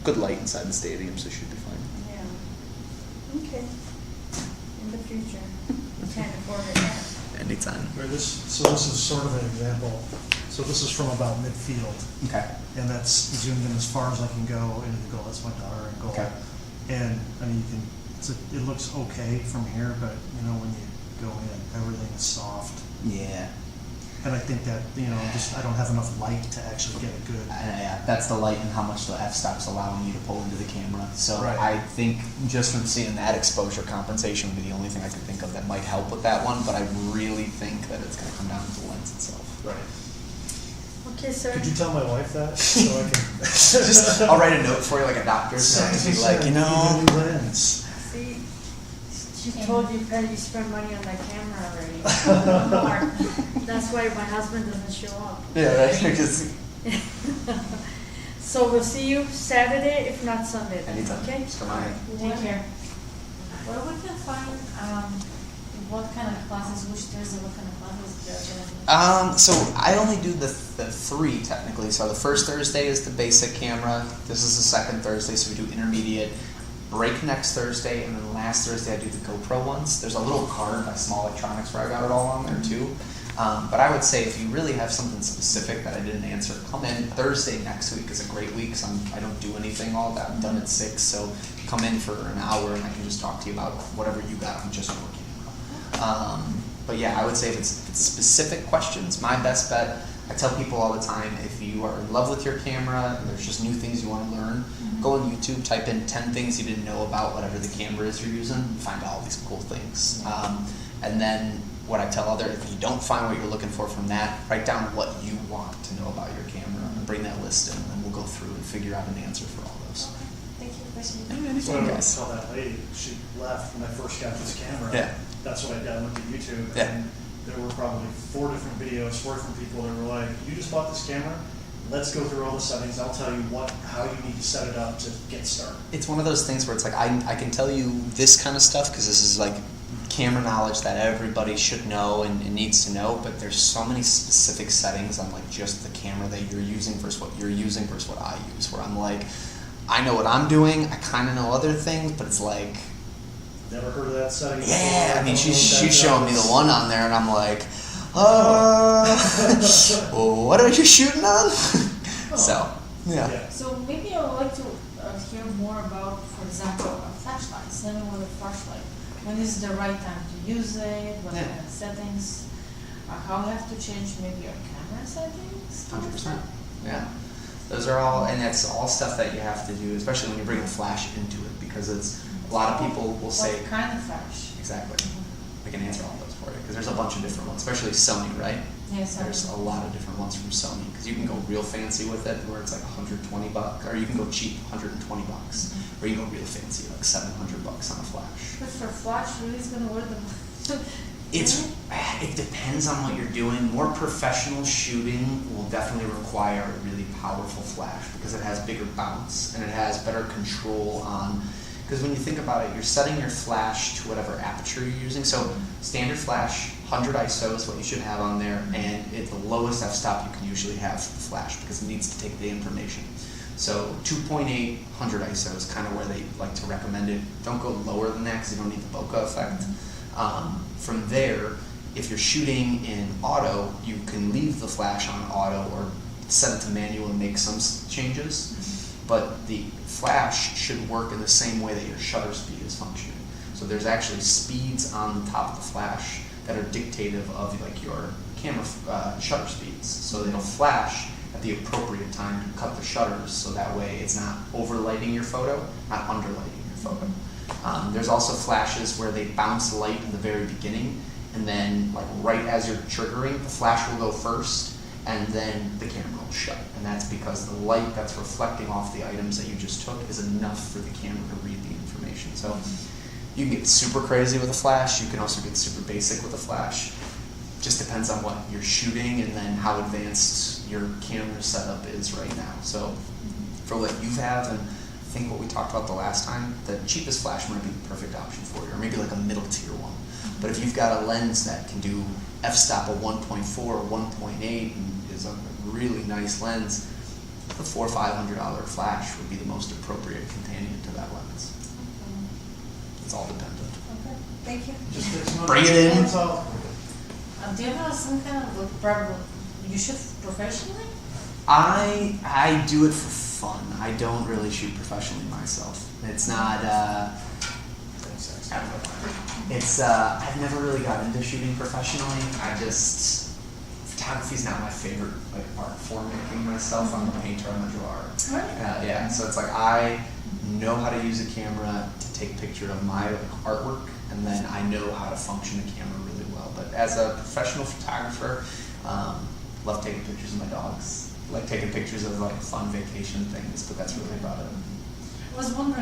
good light inside the stadium, so it should be fine. Yeah. Okay. In the future. Can't afford it now. Anytime. Right, so this is sort of an example. So this is from about midfield, Okay. and that's zoomed in as far as I can go into the goal. That's my daughter in goal. Okay. And I mean, it looks okay from here, but when you go in, everything is soft. Yeah. And I think that, I don't have enough light to actually get a good. Yeah, that's the light and how much the f-stop's allowing you to pull into the camera. So Right. I think just from seeing that, exposure compensation would be the only thing I could think of that might help with that one, but I really think that it's going to come down to the lens itself. Right. Okay, sir. Could you tell my wife that so I can? Just, I'll write a note for you, like a doctor's note, and be like, Need a new lens. See, she told you that you spend money on that camera already. More. That's why my husband doesn't show up. Yeah, right. Because So we'll see you Saturday, if not Sunday. then, anytime. Okay? Just come on in. Take care. Where we can find, what kind of classes, which Thursday, what kind of classes there are gonna be? So I only do the 3 technically. So the first Thursday is the basic camera. This is the second Thursday, so we do intermediate. Break next Thursday, and then last Thursday I do the GoPro ones. There's a little card by Small Electronics where I got it all on there too. But I would say if you really have something specific that I didn't answer, come in. Thursday next week is a great week because I don't do anything all that. I'm done at 6, so come in for an hour and I can just talk to you about whatever you got on just your camera. But yeah, I would say if it's specific questions, my best bet, I tell people all the time, if you are in love with your camera and there's just new things you want to learn, go on YouTube, type in 10 things you didn't know about whatever the camera is you're using, find all these cool things. And then what I tell others, if you don't find what you're looking for from that, write down what you want to know about your camera and bring that list in, and then we'll go through and figure out an answer for all those. Thank you for So Anything, I guys. tell that lady, she left when I first got this camera. Yeah. That's what I did. I looked at YouTube, Yeah. and there were probably 4 different videos, 4 different people that were like, "You just bought this camera. Let's go through all the settings. I'll tell you how you need to set it up to get started." It's one of those things where it's like, I can tell you this kind of stuff because this is like camera knowledge that everybody should know and needs to know, but there's so many specific settings on like just the camera that you're using versus what you're using versus what I use, where I'm like, I know what I'm doing, I kind of know other things, but it's like, Never heard of that setting. yeah, before. I mean, Don't know what she's that showing me does. the one on there, and I'm like, What are you shooting on? So, yeah. Yeah. So maybe I would like to hear more about, for example, flashlights. Let me with a flashlight. When is the right time to use it? What Yeah. kind of settings? How you have to change maybe your camera settings? 100%. Yeah. Those are all, and that's all stuff that you have to do, especially when you bring a flash into it, because it's, a lot of people will say, What kind of flash? exactly. I can answer all those for you, because there's a bunch of different ones, especially Sony, right? Yes, There's a lot of different ones from Sony, because you can go real fancy with it, where it's like $120, or you can go cheap, $120, or you can go real fancy, like $700 on a flash. But for flash, really is gonna worth the. It depends on what you're doing. More professional shooting will definitely require a really powerful flash, because it has bigger bounce and it has better control on, because when you think about it, you're setting your flash to whatever aperture you're using. So standard flash, 100 ISO is what you should have on there, and at the lowest f-stop you can usually have for the flash, because it needs to take the information. So 2.8, 100 ISO is kind of where they like to recommend it. Don't go lower than that, because you don't need the bokeh effect. From there, if you're shooting in auto, you can leave the flash on auto or set it to manual and make some changes. But the flash should work in the same way that your shutter speed is functioning. So there's actually speeds on the top of the flash that are dictative of like your camera shutter speeds. So it'll flash at the appropriate time to cut the shutters, so that way it's not overlighting your photo, not underlighting your photo. There's also flashes where they bounce light in the very beginning, and then like right as you're triggering, the flash will go first, and then the camera will shut. And that's because the light that's reflecting off the items that you just took is enough for the camera to read the information. So you can get super crazy with a flash, you can also get super basic with a flash. Just depends on what you're shooting and then how advanced your camera setup is right now. So for what you have, and I think what we talked about the last time, the cheapest flash might be the perfect option for you, or maybe like a middle tier one. But if you've got a lens that can do f-stop of 1.4 or 1.8 and is a really nice lens, the $400 or $500 flash would be the most appropriate companion to that lens. It's all dependent. Okay, thank you. Just get some Bring it in. That's all. Do you have some kind of problem? You shoot professionally? I do it for fun. I don't really shoot professionally myself. It's not, I've never really got into shooting professionally. Photography's not my favorite like art form making myself. I'm a painter, I'm a drawer. Right. Yeah, so it's like I know how to use a camera to take picture of my artwork, and then I know how to function a camera really well. But as a professional photographer, love taking pictures of my dogs. Like taking pictures of like fun vacation things, but that's really about it. I was wondering.